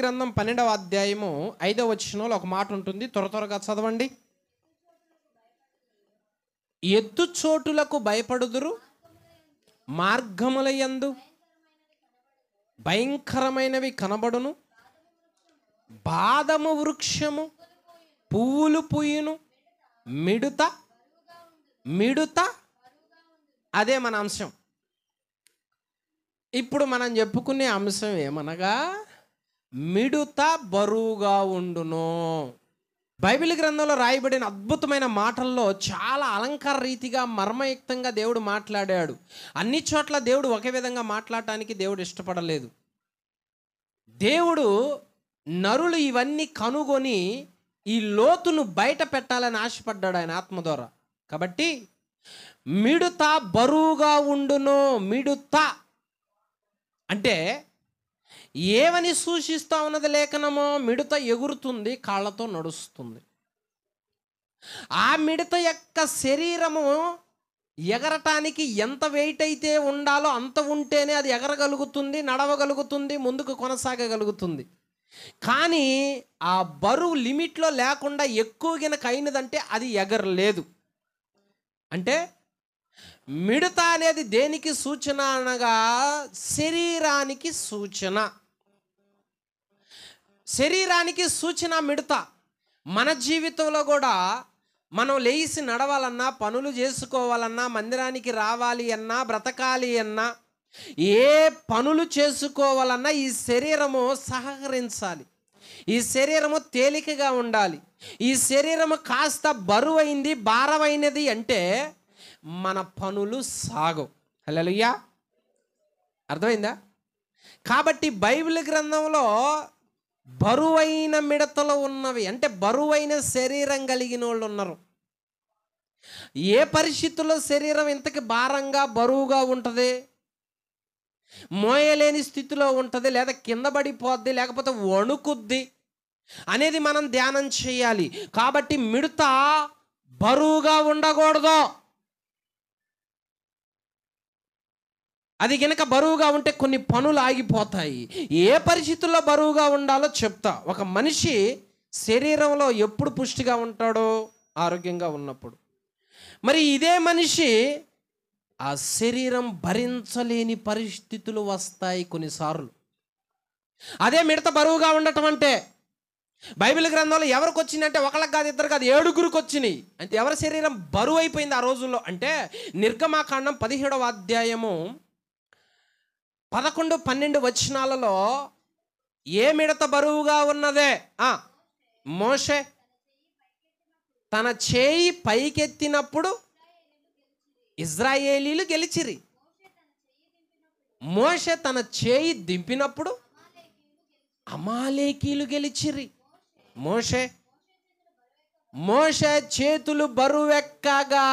గ్రంథం 12వ అధ్యాయము 5వ వచనంలో ఒక మాట ఉంటుంది, త్వరగా చదవండి. ఎత్తు చోటులకు భయపడుదురు, మార్గములయందు భయంకరమైనవి కనబడును, బాదము వృక్షము పువ్వులు పూయును, మిడుత అదే మన అంశం. ఇప్పుడు మనం చెప్పుకునే అంశం ఏమనగా మిడుత బరువుగా ఉండును. బైబిల్ గ్రంథంలో రాయబడిన అద్భుతమైన మాటల్లో చాలా అలంకార రీతిగా మర్మయుక్తంగా దేవుడు మాట్లాడాడు. అన్ని చోట్ల దేవుడు ఒకే విధంగా మాట్లాడటానికి దేవుడు ఇష్టపడలేదు. దేవుడు నరులు ఇవన్నీ కనుగొని ఈ లోతును బయట పెట్టాలని ఆశపడ్డాడు ఆయన ఆత్మ ద్వారా. కాబట్టి మిడుత బరువుగా ఉండును. మిడుత అంటే ఏమని సూచిస్తా ఉన్నది లేఖనమో? మిడత ఎగురుతుంది, కాళ్ళతో నడుస్తుంది. ఆ మిడత యొక్క శరీరము ఎగరటానికి ఎంత వెయిట్ అయితే ఉండాలో అంత ఉంటేనే అది ఎగరగలుగుతుంది, నడవగలుగుతుంది, ముందుకు కొనసాగగలుగుతుంది. కానీ ఆ బరువు లిమిట్లో లేకుండా ఎక్కువ గినక అయినదంటే అది ఎగరలేదు. అంటే మిడత అనేది దేనికి సూచన అనగా శరీరానికి సూచన. శరీరానికి సూచన మిడత. మన జీవితంలో కూడా మనం లేచి నడవాలన్నా, పనులు చేసుకోవాలన్నా, మందిరానికి రావాలి అన్నా, బ్రతకాలి అన్నా, ఏ పనులు చేసుకోవాలన్నా ఈ శరీరము సహకరించాలి. ఈ శరీరము తేలికగా ఉండాలి. ఈ శరీరము కాస్త బరువైంది, భారమైనది అంటే మన పనులు సాగవు. హల్లెలూయా, అర్థమైందా? కాబట్టి బైబిల్ గ్రంథంలో బరువైన మిడతలు ఉన్నవి అంటే బరువైన శరీరం కలిగిన వాళ్ళు ఉన్నారు. ఏ పరిస్థితుల్లో శరీరం ఇంతకి భారంగా బరువుగా ఉంటుంది? మోయలేని స్థితిలో ఉంటుంది, లేదా కింద పడిపోద్ది, లేకపోతే వణుకుద్ది అనేది మనం ధ్యానం చేయాలి. కాబట్టి మిడత బరువుగా ఉండకూడదు. అది కనుక బరువుగా ఉంటే కొన్ని పనులు ఆగిపోతాయి. ఏ పరిస్థితుల్లో బరువుగా ఉండాలో చెప్తా. ఒక మనిషి శరీరంలో ఎప్పుడు పుష్టిగా ఉంటాడో? ఆరోగ్యంగా ఉన్నప్పుడు. మరి ఇదే మనిషి ఆ శరీరం భరించలేని పరిస్థితులు వస్తాయి కొన్నిసార్లు. అదే మిడత బరువుగా ఉండటం అంటే బైబిల్ గ్రంథంలో ఎవరికి వచ్చిందంటే ఒకళ్ళకి కాదు, ఇద్దరు కాదు, 7గురికి వచ్చినాయి. అంటే ఎవరి శరీరం బరువు అయిపోయింది ఆ రోజుల్లో అంటే నిర్గమాకాండం 17వ అధ్యాయము 11, 12 వచనాలలో ఏ మిడత బరువుగా ఉన్నదే? మోషే తన చేయి పైకెత్తినప్పుడు ఇజ్రాయేలీలు గెలిచిరి. మోషే తన చేయి దింపినప్పుడు అమాలేకీలు గెలిచిరి. మోషే చేతులు బరువెక్కగా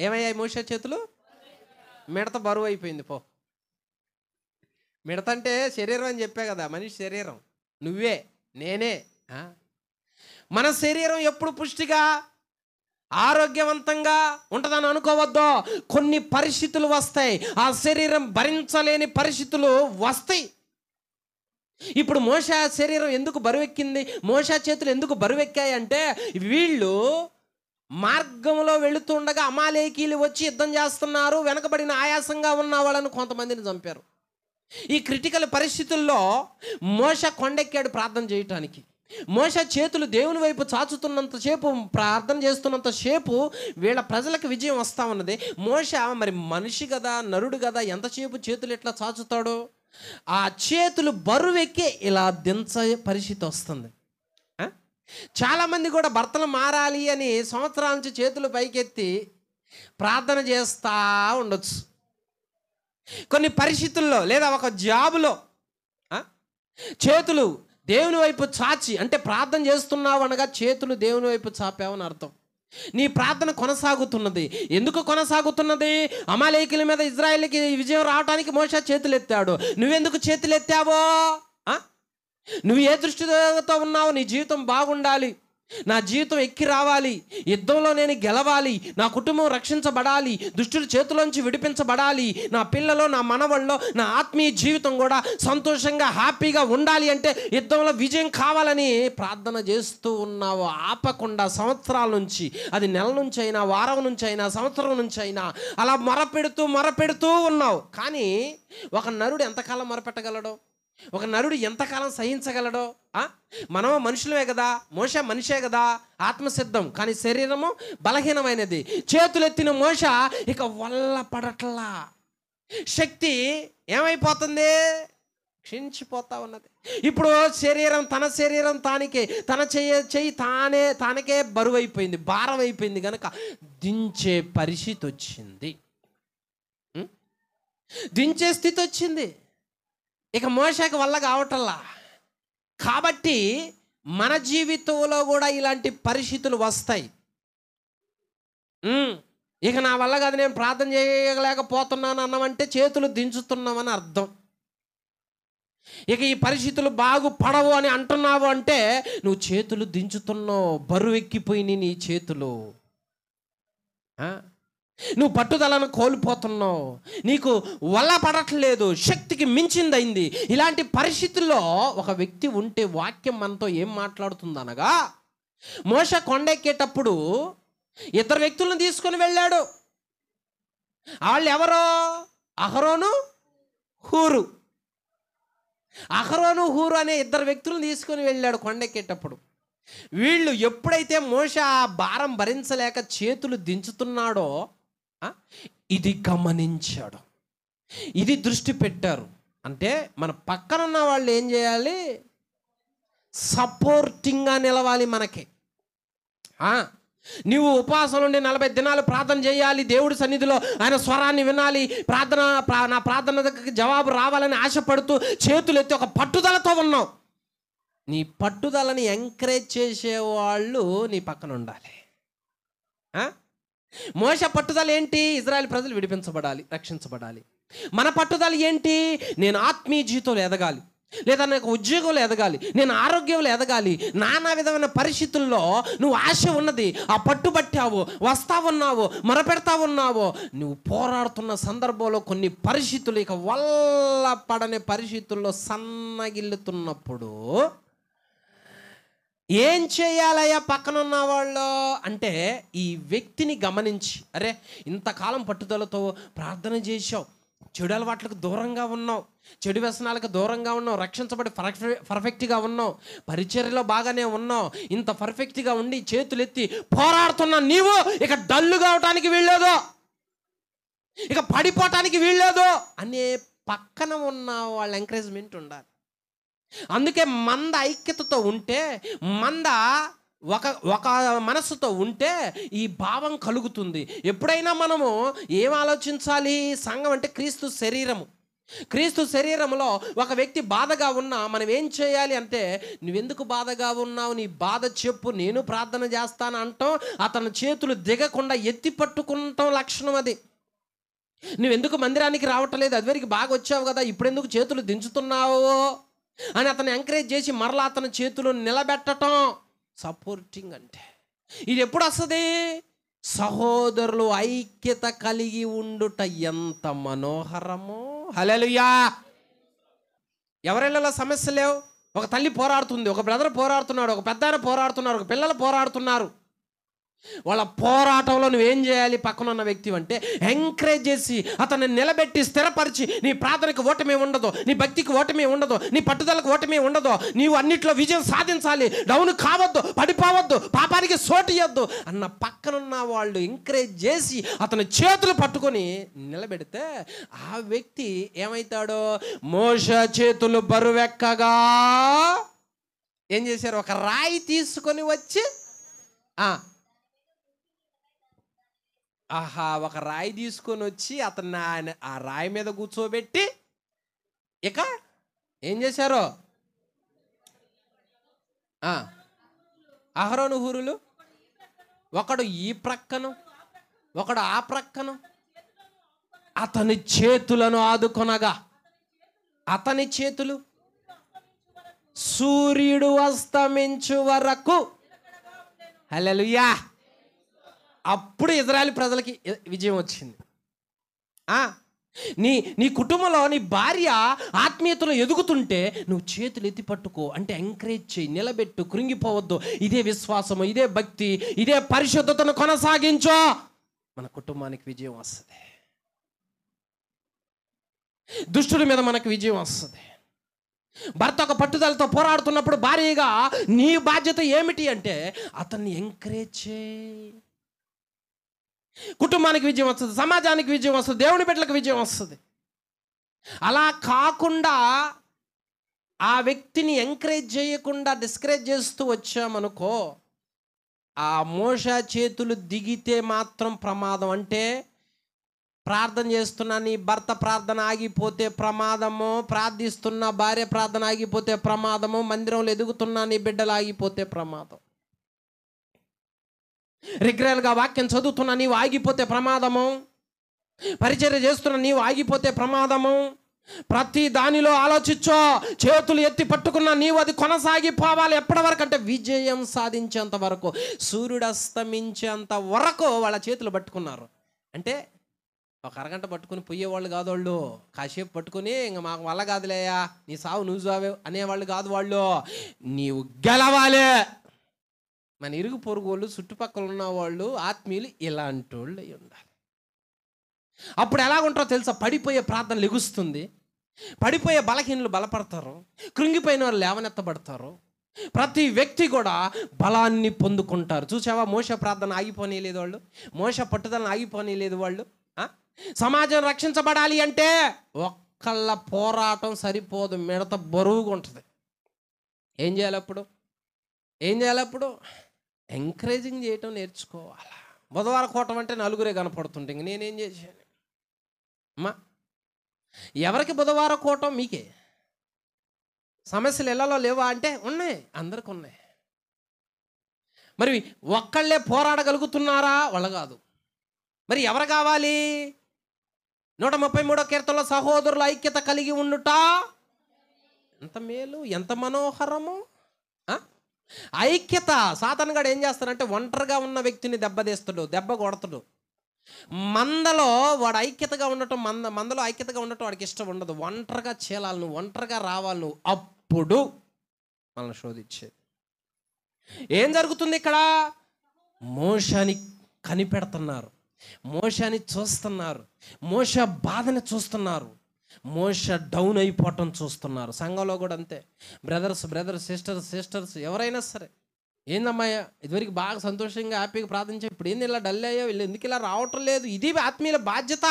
ఏమయ్యాయి? మోషే చేతులు మిడత బరువు అయిపోయింది. పో, మిడత అంటే శరీరం అని చెప్పా కదా, మనిషి శరీరం, నువ్వే నేనే. మన శరీరం ఎప్పుడు పుష్టిగా ఆరోగ్యవంతంగా ఉంటుందని అనుకోవద్దు. కొన్ని పరిస్థితులు వస్తాయి, ఆ శరీరం భరించలేని పరిస్థితులు వస్తాయి. ఇప్పుడు మోషే శరీరం ఎందుకు బరువెక్కింది? మోషే చేతులు ఎందుకు బరువెక్కాయి అంటే వీళ్ళు మార్గంలో వెళుతుండగా అమాలేకీలు వచ్చి యుద్ధం చేస్తున్నారు, వెనకబడిన ఆయాసంగా ఉన్న వాళ్ళని కొంతమందిని చంపారు. ఈ క్రిటికల్ పరిస్థితుల్లో మోషే కొండెక్కాడు ప్రార్థన చేయటానికి. మోషే చేతులు దేవుని వైపు చాచుతున్నంతసేపు, ప్రార్థన చేస్తున్నంతసేపు వీళ్ళ ప్రజలకు విజయం వస్తూ ఉన్నది. మోషే మరి మనిషి కదా, నరుడు కదా, ఎంతసేపు చేతులు ఎట్లా చాచుతాడో? ఆ చేతులు బరువెక్కి ఇలా దించే పరిస్థితి వస్తుంది. చాలామంది కూడా భర్తలు మారాలి అని సంవత్సరాల నుంచి చేతులు పైకెత్తి ప్రార్థన చేస్తూ ఉండొచ్చు. కొన్ని పరిస్థితుల్లో లేదా ఒక జాబులో చేతులు దేవుని వైపు చాచి, అంటే ప్రార్థన చేస్తున్నావు అనగా చేతులు దేవుని వైపు చాపావని అర్థం. నీ ప్రార్థన కొనసాగుతున్నది. ఎందుకు కొనసాగుతున్నది? అమాలేకీల మీద ఇజ్రాయేలుకి విజయం రావడానికి మోషే చేతులు ఎత్తాడు. నువ్వెందుకు చేతులు ఎత్తావో? నువ్వు ఏ దృష్టితో ఉన్నావు? నీ జీవితం బాగుండాలి, నా జీవితం ఎక్కి రావాలి, యుద్ధంలో నేను గెలవాలి, నా కుటుంబం రక్షించబడాలి, దుష్టుల చేతిలోంచి విడిపించబడాలి, నా పిల్లలు, నా మనవల్లో నా ఆత్మీయ జీవితం కూడా సంతోషంగా హ్యాపీగా ఉండాలి అంటే యుద్ధంలో విజయం కావాలని ప్రార్థన చేస్తూ ఉన్నావు ఆపకుండా సంవత్సరాల నుంచి. అది నెల నుంచి అయినా, వారం నుంచి అయినా, సంవత్సరం నుంచి అయినా అలా మొరపెడుతూ ఉన్నావు. కానీ ఒక నరుడు ఎంతకాలం మొరపెట్టగలడు? ఒక నరుడు ఎంతకాలం సహించగలడో? మనం మనుషులమే కదా, మోష మనిషే కదా, ఆత్మసిద్ధం, కానీ శరీరము బలహీనమైనది. చేతులెత్తిన మోష ఇక వల్ల పడట్లా, శక్తి ఏమైపోతుంది? క్షీణించిపోతా ఉన్నది. ఇప్పుడు తన శరీరం తానికే, తన చెయ్యి తానకే బరువు అయిపోయింది, భారం అయిపోయింది కనుక దించే పరిస్థితి వచ్చింది, దించే స్థితి వచ్చింది. ఇక మోషకి వల్ల కావటల్లా. కాబట్టి మన జీవితంలో కూడా ఇలాంటి పరిస్థితులు వస్తాయి. ఇక నా వల్ల కాదు, నేను ప్రార్థన చేయలేకపోతున్నాను అన్నామంటే చేతులు దించుతున్నామని అర్థం. ఇక ఈ పరిస్థితులు బాగుపడవు అని అంటున్నావు అంటే నువ్వు చేతులు దించుతున్నావు, బరువు ఎక్కిపోయినాయి నీ చేతులు, నువ్వు పట్టుదలను కోల్పోతున్నావు, నీకు వల్ల పడట్లేదు, శక్తికి మించిందైంది. ఇలాంటి పరిస్థితుల్లో ఒక వ్యక్తి ఉంటే వాక్యం మనతో ఏం మాట్లాడుతుందనగా, మోష కొండెక్కేటప్పుడు ఇద్దరు వ్యక్తులను తీసుకొని వెళ్ళాడు. వాళ్ళు ఎవరో? అహరోను, హూరు. అహరోను, హూరు అనే ఇద్దరు వ్యక్తులను తీసుకొని వెళ్ళాడు కొండెక్కేటప్పుడు. వీళ్ళు ఎప్పుడైతే మోష ఆ భారం భరించలేక చేతులు దించుతున్నాడో ఇది గమనించాడు, ఇది దృష్టి పెట్టారు. అంటే మన పక్కన ఉన్న వాళ్ళు ఏం చేయాలి? సపోర్టింగ్గా నిలవాలి మనకి. నువ్వు ఉపవాసం నుండి 40 దినాలు ప్రార్థన చేయాలి, దేవుడి సన్నిధిలో ఆయన స్వరాన్ని వినాలి, నా ప్రార్థనకి జవాబు రావాలని ఆశపడుతూ చేతులు ఎత్తి ఒక పట్టుదలతో ఉన్నావు. నీ పట్టుదలని ఎంకరేజ్ చేసేవాళ్ళు నీ పక్కన ఉండాలి. మోష పట్టుదల ఏంటి? ఇజ్రాయెల్ ప్రజలు విడిపించబడాలి, రక్షించబడాలి. మన పట్టుదల ఏంటి? నేను ఆత్మీయ జీవితంలో ఎదగాలి, లేదా నాకు ఉద్యోగంలో ఎదగాలి, నేను ఆరోగ్యంలో ఎదగాలి. నానా విధమైన పరిస్థితుల్లో నువ్వు ఆశ ఉన్నది, ఆ పట్టుబట్టావు, వస్తా ఉన్నావు, మొరపెడతా ఉన్నావు. నువ్వు పోరాడుతున్న సందర్భంలో కొన్ని పరిస్థితులు ఇక వల్ల పడని పరిస్థితుల్లో సన్నగిల్లుతున్నప్పుడు ఏం చేయాలయ్యా పక్కనున్న వాళ్ళు అంటే, ఈ వ్యక్తిని గమనించి, అరే ఇంతకాలం పట్టుదలతో ప్రార్థన చేసావు, చెడు అలవాట్లకు దూరంగా ఉన్నావు, చెడు వ్యసనాలకు దూరంగా ఉన్నావు, రక్షించబడి పర్ఫెక్ట్గా ఉన్నావు, పరిచర్యలో బాగానే ఉన్నావు, ఇంత పర్ఫెక్ట్గా ఉండి చేతులెత్తి పోరాడుతున్నా నీవు ఇక డల్లు కావటానికి వీల్లేదు, ఇక పడిపోవటానికి వీల్లేదు అనే పక్కన ఉన్న వాళ్ళ ఎంకరేజ్మెంట్ ఉండాలి. అందుకే మంద ఐక్యతతో ఉంటే, మంద ఒక మనస్సుతో ఉంటే ఈ భావం కలుగుతుంది. ఎప్పుడైనా మనము ఏం ఆలోచించాలి? సంఘం అంటే క్రీస్తు శరీరము. క్రీస్తు శరీరంలో ఒక వ్యక్తి బాధగా ఉన్నా మనం ఏం చేయాలి అంటే, నువ్వెందుకు బాధగా ఉన్నావు, నీ బాధ చెప్పు, నేను ప్రార్థన చేస్తాను అంటాం. అతని చేతులు దిగకుండా ఎత్తి పట్టుకుంటాం లక్షణం అది. నువ్వెందుకు మందిరానికి రావట్లేదు, అదివరకు బాగా వచ్చావు కదా, ఇప్పుడెందుకు చేతులు దించుతున్నావు అని అతను ఎంకరేజ్ చేసి మరలా అతని చేతులు నిలబెట్టడం సపోర్టింగ్. అంటే ఇది ఎప్పుడు వస్తుంది? సహోదరులు ఐక్యత కలిగి ఉండుట ఎంత మనోహరమో. హల్లెలూయా. ఎవరిళ్ళలో సమస్య లేవు, ఒక తల్లి పోరాడుతుంది, ఒక బ్రదర్ పోరాడుతున్నాడు, ఒక పెద్ద ఆయన పోరాడుతున్నారు, ఒక పిల్లలు పోరాడుతున్నారు. వాళ్ళ పోరాటంలో నువ్వేం చేయాలి? పక్కన ఉన్న వ్యక్తి అంటే ఎంకరేజ్ చేసి అతన్ని నిలబెట్టి స్థిరపరిచి, నీ ప్రార్థనకు ఓటమి ఉండదు, నీ భక్తికి ఓటమి ఉండదు, నీ పట్టుదలకు ఓటమి ఉండదు, నీవు అన్నిట్లో విజయం సాధించాలి, డౌన్ కావద్దు, పడిపోవద్దు, పాపానికి సోటు ఇవ్వద్దు అన్న పక్కనున్న వాళ్ళు ఎంకరేజ్ చేసి అతని చేతులు పట్టుకొని నిలబెడితే ఆ వ్యక్తి ఏమవుతాడో, మోషే చేతులు బరువెక్కగా ఏం చేశారు? ఒక రాయి తీసుకొని వచ్చి ఒక రాయి తీసుకొని వచ్చి అతన్ని ఆ రాయి మీద కూర్చోబెట్టి ఇక ఏం చేశారో, అహరోను హూరులు ఒకడు ఈ ప్రక్కను, ఒకడు ఆ ప్రక్కను అతని చేతులను ఆదుకొనగా, అతని చేతులు సూర్యుడు అస్తమించు వరకు హల్లెలూయా. అప్పుడు ఇజ్రాయేల్ ప్రజలకి విజయం వచ్చింది. నీ నీ కుటుంబంలో నీ భార్య ఆత్మీయతలో ఎదుగుతుంటే నువ్వు చేతులు ఎత్తి పట్టుకో, అంటే ఎంకరేజ్ చేయి, నిలబెట్టు, కృంగిపోవద్దు. ఇదే విశ్వాసము, ఇదే భక్తి, ఇదే పరిశుద్ధతను కొనసాగించో, మన కుటుంబానికి విజయం వస్తుంది. దుష్టుడి మీద మనకు విజయం వస్తుంది. భర్త ఒక పట్టుదలతో పోరాడుతున్నప్పుడు భార్యగా నీ బాధ్యత ఏమిటి అంటే అతన్ని ఎంకరేజ్ చేయి. కుటుంబానికి విజయం వస్తుంది, సమాజానికి విజయం వస్తుంది, దేవుని బిడ్డలకు విజయం వస్తుంది. అలా కాకుండా ఆ వ్యక్తిని ఎంకరేజ్ చేయకుండా డిస్కరేజ్ చేస్తూ వచ్చామనుకో, ఆ మోషే చేతులు దిగితే మాత్రం ప్రమాదం. అంటే ప్రార్థన చేస్తున్నా నీ భర్త ప్రార్థన ఆగిపోతే ప్రమాదము, ప్రార్థిస్తున్న భార్య ప్రార్థన ఆగిపోతే ప్రమాదము, మందిరంలో ఎదుగుతున్నా నీ బిడ్డలు ఆగిపోతే ప్రమాదం, రెగ్యులర్గా వాక్యం చదువుతున్నా నీవు ఆగిపోతే ప్రమాదము, పరిచర్య చేస్తున్నా నీవు ఆగిపోతే ప్రమాదము. ప్రతి దానిలో ఆలోచించో, చేతులు ఎత్తి పట్టుకున్నా నీవు అది కొనసాగిపోవాలి. ఎప్పటి వరకు అంటే విజయం సాధించేంత వరకు, సూర్యుడు అస్తమించేంత వరకు వాళ్ళ చేతులు పట్టుకున్నారు. అంటే ఒక అరగంట పట్టుకుని పోయేవాళ్ళు కాదు వాళ్ళు, కాసేపు పట్టుకుని ఇంకా మాకు వల్ల కాదులేయా, నీ సావు నువ్వు సావే అనేవాళ్ళు కాదు వాళ్ళు. నీవు గెలవాలి. మన ఇరుగు పొరుగు వాళ్ళు, చుట్టుపక్కల ఉన్న వాళ్ళు, ఆత్మీయులు ఇలాంటి వాళ్ళు అయి ఉండాలి. అప్పుడు ఎలాగుంటారో తెలుసా? పడిపోయే ప్రార్థన లెగుస్తుంది, పడిపోయే బలహీనులు బలపడతారు, కృంగిపోయిన వాళ్ళు లేవనెత్తబడతారు. ప్రతి వ్యక్తి కూడా బలాన్ని పొందుకుంటారు. చూసావా, మోషే ప్రార్థన ఆగిపోనీయలేదు వాళ్ళు, మోషే పట్టుదలను ఆగిపోనీయలేదు వాళ్ళు. సమాజం రక్షించబడాలి అంటే ఒక్కళ్ళ పోరాటం సరిపోదు, మిడత బరువుగా ఉంటుంది. ఏం చేయాలి అప్పుడు? ఎంకరేజింగ్ చేయటం నేర్చుకోవాలి. బుధవారం కోటం అంటే నలుగురే కనపడుతుంటే ఇంక నేనేం చేశాను అమ్మా? ఎవరికి బుధవారం కోటం? మీకే. సమస్యలు ఇళ్లలో లేవా అంటే ఉన్నాయి, అందరికి ఉన్నాయి. మరి ఒక్కళ్ళే పోరాడగలుగుతున్నారా? వాళ్ళు కాదు. మరి ఎవరు కావాలి? 133వ కీర్తనలో సహోదరుల ఐక్యత కలిగి ఉండుట ఎంత మేలు, ఎంత మనోహరము. ఐక్యత. సాతానుగాడు ఏం చేస్తాడంటే ఒంటరిగా ఉన్న వ్యక్తిని దెబ్బతీస్తాడు, దెబ్బ కొడతాడు. మందలో వాడు ఐక్యతగా ఉండటం, మందలో ఐక్యతగా ఉండటం వాడికి ఇష్టం ఉండదు. ఒంటరిగా చేయాలి నువ్వు, ఒంటరిగా రావాలి నువ్వు, అప్పుడు మనల్ని శోధించేది. ఏం జరుగుతుంది ఇక్కడ? మోషేని కనిపెడుతున్నారు, మోషేని చూస్తున్నారు, మోషే బాధని చూస్తున్నారు, మోషే డౌన్ అయిపోవటం చూస్తున్నారు. సంఘంలో కూడా అంతే. బ్రదర్స్ సిస్టర్స్ ఎవరైనా సరే, ఏందమ్మాయ్యా ఇదివరకు బాగా సంతోషంగా హ్యాపీగా ప్రార్థించా, ఇప్పుడు ఏంది ఇలా డల్ అయ్యో, వీళ్ళు ఎందుకు ఇలా రావటం లేదు? ఇది ఆత్మీయుల బాధ్యత.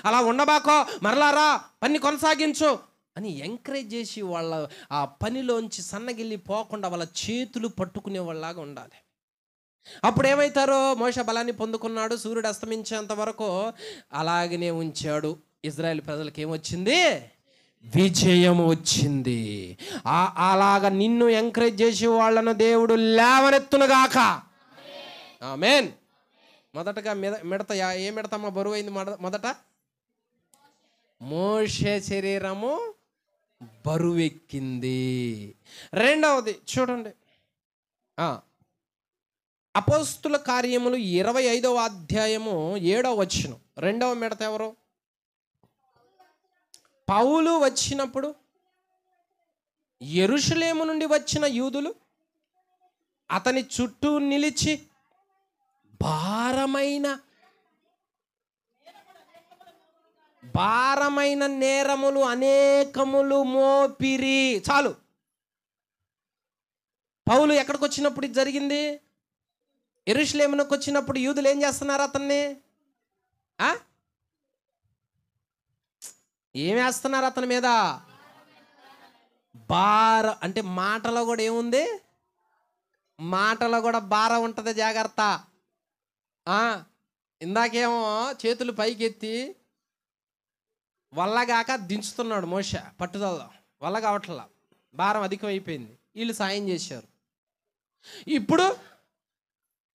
అలా ఉండబాకో, మరలారా పని కొనసాగించు అని ఎంకరేజ్ చేసి వాళ్ళ ఆ పనిలోంచి సన్నగిల్లి పోకుండా వాళ్ళ చేతులు పట్టుకునే వాళ్ళలాగా ఉండాలి. అప్పుడు ఏమవుతారో? మోషే బలాన్ని పొందుకున్నాడు, సూర్యుడు అస్తమించేంత వరకు అలాగనే ఉంచాడు. ఇజ్రాయెల్ ప్రజలకు ఏమొచ్చింది? విజయం వచ్చింది. అలాగా నిన్ను ఎంకరేజ్ చేసే వాళ్ళను దేవుడు లేవనెత్తునుగాక. ఆమేన్. మొదటగా మిడత ఏ మిడతమ్మ బరువు అయింది? మొదట మోషే శరీరము బరువెక్కింది. రెండవది చూడండి, అపోస్తుల కార్యములు 25వ అధ్యాయము 7వ వచనం. రెండవ మిడత ఎవరు? పౌలు వచ్చినప్పుడు యెరూషలేము నుండి వచ్చిన యూదులు అతని చుట్టూ నిలిచి భారమైన నేరములు అనేకములు మోపిరి. చాలు. పౌలు ఎక్కడికి వచ్చినప్పుడు ఇది జరిగింది? యెరూషలేమునకు వచ్చినప్పుడు యూదులు ఏం చేస్తున్నారు? అతన్ని ఏమేస్తున్నారు? అతని మీద అంటే మాటలో కూడా ఏముంది? మాటలో కూడా భారం ఉంటుంది, జాగ్రత్త. ఇందాకేమో చేతులు పైకెత్తి వల్లగాక దించుతున్నాడు మోషే, పట్టుదల వల్ల కావట్లా, భారం అధికమైపోయింది. వీళ్ళు సాయం చేశారు. ఇప్పుడు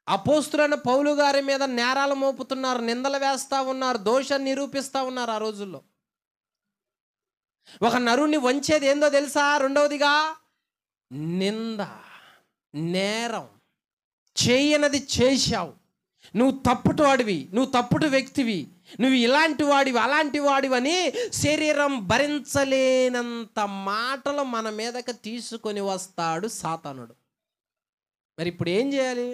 అపోస్తులైన పౌలు గారి మీద నేరాలు మోపుతున్నారు, నిందలు వేస్తూ ఉన్నారు, దోషాన్ని నిరూపిస్తూ ఉన్నారు. ఆ రోజుల్లో ఒక నరుణ్ణి వంచేది ఏందో తెలుసా? రెండవదిగా నింద, నేరం. చేయనది చేశావు, నువ్వు తప్పుడు వాడివి, నువ్వు తప్పుడు వ్యక్తివి, నువ్వు ఇలాంటి వాడివి అలాంటి వాడివని శరీరం భరించలేనంత మాటలు మన మీదకి తీసుకొని వస్తాడు సాతానుడు. మరి ఇప్పుడు ఏం చేయాలి?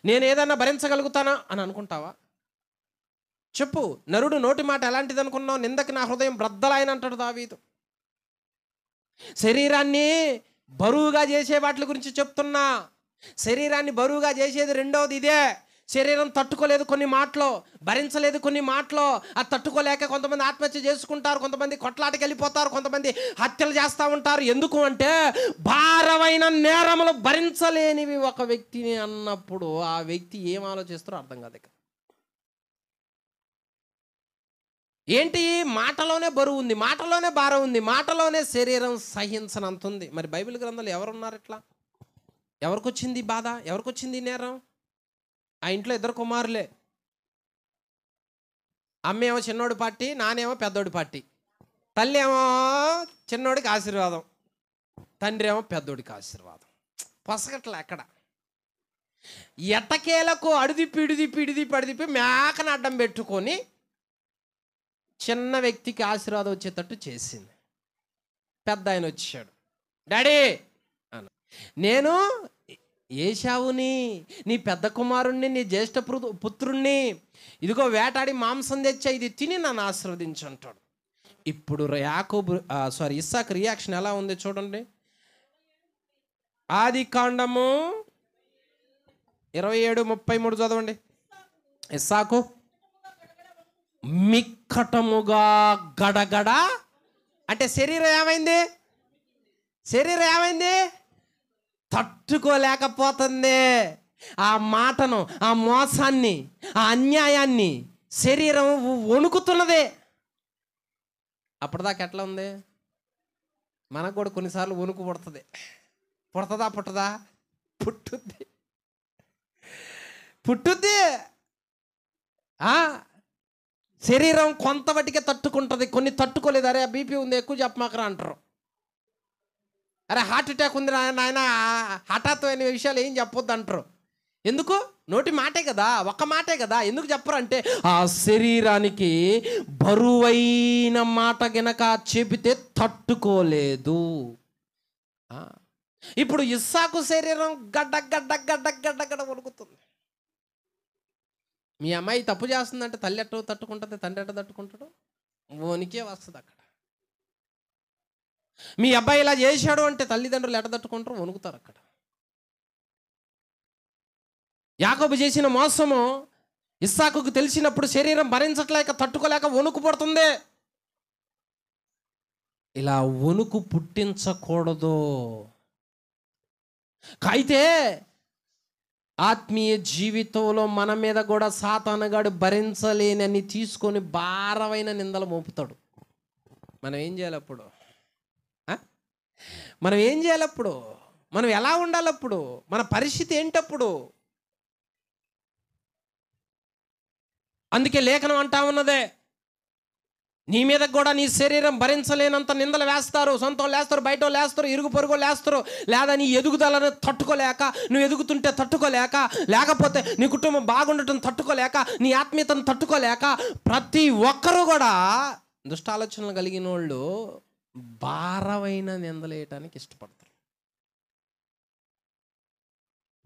నేను ఏదన్నా భరించగలుగుతానా అని అనుకుంటావా? చెప్పు. నరుడు నోటి మాట ఎలాంటిది అనుకున్నావు? నిందకి నా హృదయం బ్రద్దలాయన అంటాడు దావీదు. శరీరాన్ని బరువుగా చేసే వాటి గురించి చెప్తున్నా. శరీరాన్ని బరువుగా చేసేది రెండవది ఇదే. శరీరం తట్టుకోలేదు కొన్ని మాటలు, భరించలేదు కొన్ని మాటలు. అది తట్టుకోలేక కొంతమంది ఆత్మహత్య చేసుకుంటారు, కొంతమంది కొట్లాటకి వెళ్ళిపోతారు, కొంతమంది హత్యలు చేస్తూ ఉంటారు. ఎందుకు అంటే భారమైన నేరములు భరించలేనివి ఒక వ్యక్తిని అన్నప్పుడు ఆ వ్యక్తి ఏం ఆలోచిస్తారో అర్థం కాదు. ఏంటి? మాటలోనే బరువు ఉంది, మాటలోనే భారం ఉంది, మాటలోనే శరీరం సహించనంత ఉంది. మరి బైబిల్ గ్రంథాలు ఎవరున్నారు ఇట్లా? ఎవరికి వచ్చింది బాధ? ఎవరికి వచ్చింది నేరం? ఆ ఇంట్లో ఇద్దరు కుమారులే. అమ్మేమో చిన్నోడి పార్టీ, నానేమో పెద్దోడి పార్టీ. తల్లి ఏమో చిన్నోడికి ఆశీర్వాదం, తండ్రి ఏమో పెద్దోడికి ఆశీర్వాదం. పొసగట్లే ఎక్కడ. ఎటకేలకు అడిదిప్పి మేకను అడ్డం పెట్టుకొని చిన్న వ్యక్తికి ఆశీర్వాదం వచ్చేటట్టు చేసింది. పెద్ద ఆయన వచ్చాడు, డాడీ అన్న, నేను ఏశావుని, నీ పెద్ద కుమారుణ్ణి, నీ జ్యేష్ఠ పుత్రుణ్ణి, ఇదిగో వేటాడి మాంసం తెచ్చా, ఇది తిని నన్ను ఆశీర్వదించు అంటాడు. ఇప్పుడు ఇస్సాకు రియాక్షన్ ఎలా ఉంది చూడండి. ఆదికాండము 27:33 చదవండి. ఇస్సాకు మిక్కటముగా గడగడ అంటే శరీరం ఏమైంది? శరీరం ఏమైంది? తట్టుకోలేకపోతుంది. ఆ మాటను, ఆ మోసాన్ని, ఆ అన్యాయాన్ని శరీరం వణుకుతున్నదే. అప్పటిదాకా ఎట్లా ఉంది? మనకు కూడా కొన్నిసార్లు వణుకు పుడుతుందా? పుట్టుద్ది. శరీరం కొంత వాటికే తట్టుకుంటుంది, కొన్ని తట్టుకోలేదు. అరే బీపీ ఉంది ఎక్కువ చెప్పమాకరా అంటారు. అరే హార్ట్ అటాక్ ఉంది నాయన, హఠాత్తు విషయాలు ఏం చెప్పొద్దు అంటారు. ఎందుకు? నోటి మాటే కదా, ఒక్క మాటే కదా. ఎందుకు చెప్పరు అంటే ఆ శరీరానికి బరువైన మాట గనక చెబితే తట్టుకోలేదు. ఇప్పుడు ఇస్సాకు శరీరం గడ్డ వణుకుతుంది. మీ అమ్మాయి తప్పు చేస్తుందంటే తల్లి ఎట్ట తట్టుకుంటుంది, తండ్రి ఎట్ట తట్టుకుంటాడు? వణికే వస్తుంది అక్కడ. మీ అబ్బాయి ఇలా చేశాడు అంటే తల్లిదండ్రులు ఎట్ట తట్టుకుంటారు? వణుకుతారు అక్కడ. యాకోబు చేసిన మోసము ఇస్సాకుకు తెలిసినప్పుడు శరీరం భరించట్లేక తట్టుకోలేక వణుకు పడుతుంది. ఇలా వణుకు పుట్టించకూడదు. అయితే ఆత్మీయ జీవితంలో మన మీద కూడా సాతానుగాడు భరించలేనని తీసుకొని భారమైన నిందలు మోపుతాడు. మనం ఏం చేయాలి అప్పుడు? మనం ఎలా ఉండాలప్పుడు? మన పరిస్థితి ఏంటప్పుడు? అందుకే లేఖనం అంటా ఉన్నదే, నీ మీద కూడా నీ శరీరం భరించలేనంత నిందలు వేస్తారు. సొంతం లేస్తారు, బయట లేస్తారు, ఇరుగు పొరుగు లేస్తారు. లేదా నీ ఎదుగుదలను తట్టుకోలేక, నువ్వు ఎదుగుతుంటే తట్టుకోలేక, లేకపోతే నీ కుటుంబం బాగుండటం తట్టుకోలేక, నీ ఆత్మీయతను తట్టుకోలేక ప్రతి ఒక్కరూ కూడా దుష్టాలోచనలు కలిగిన వాళ్ళు భారమైన నిందలు వేయటానికి ఇష్టపడతారు.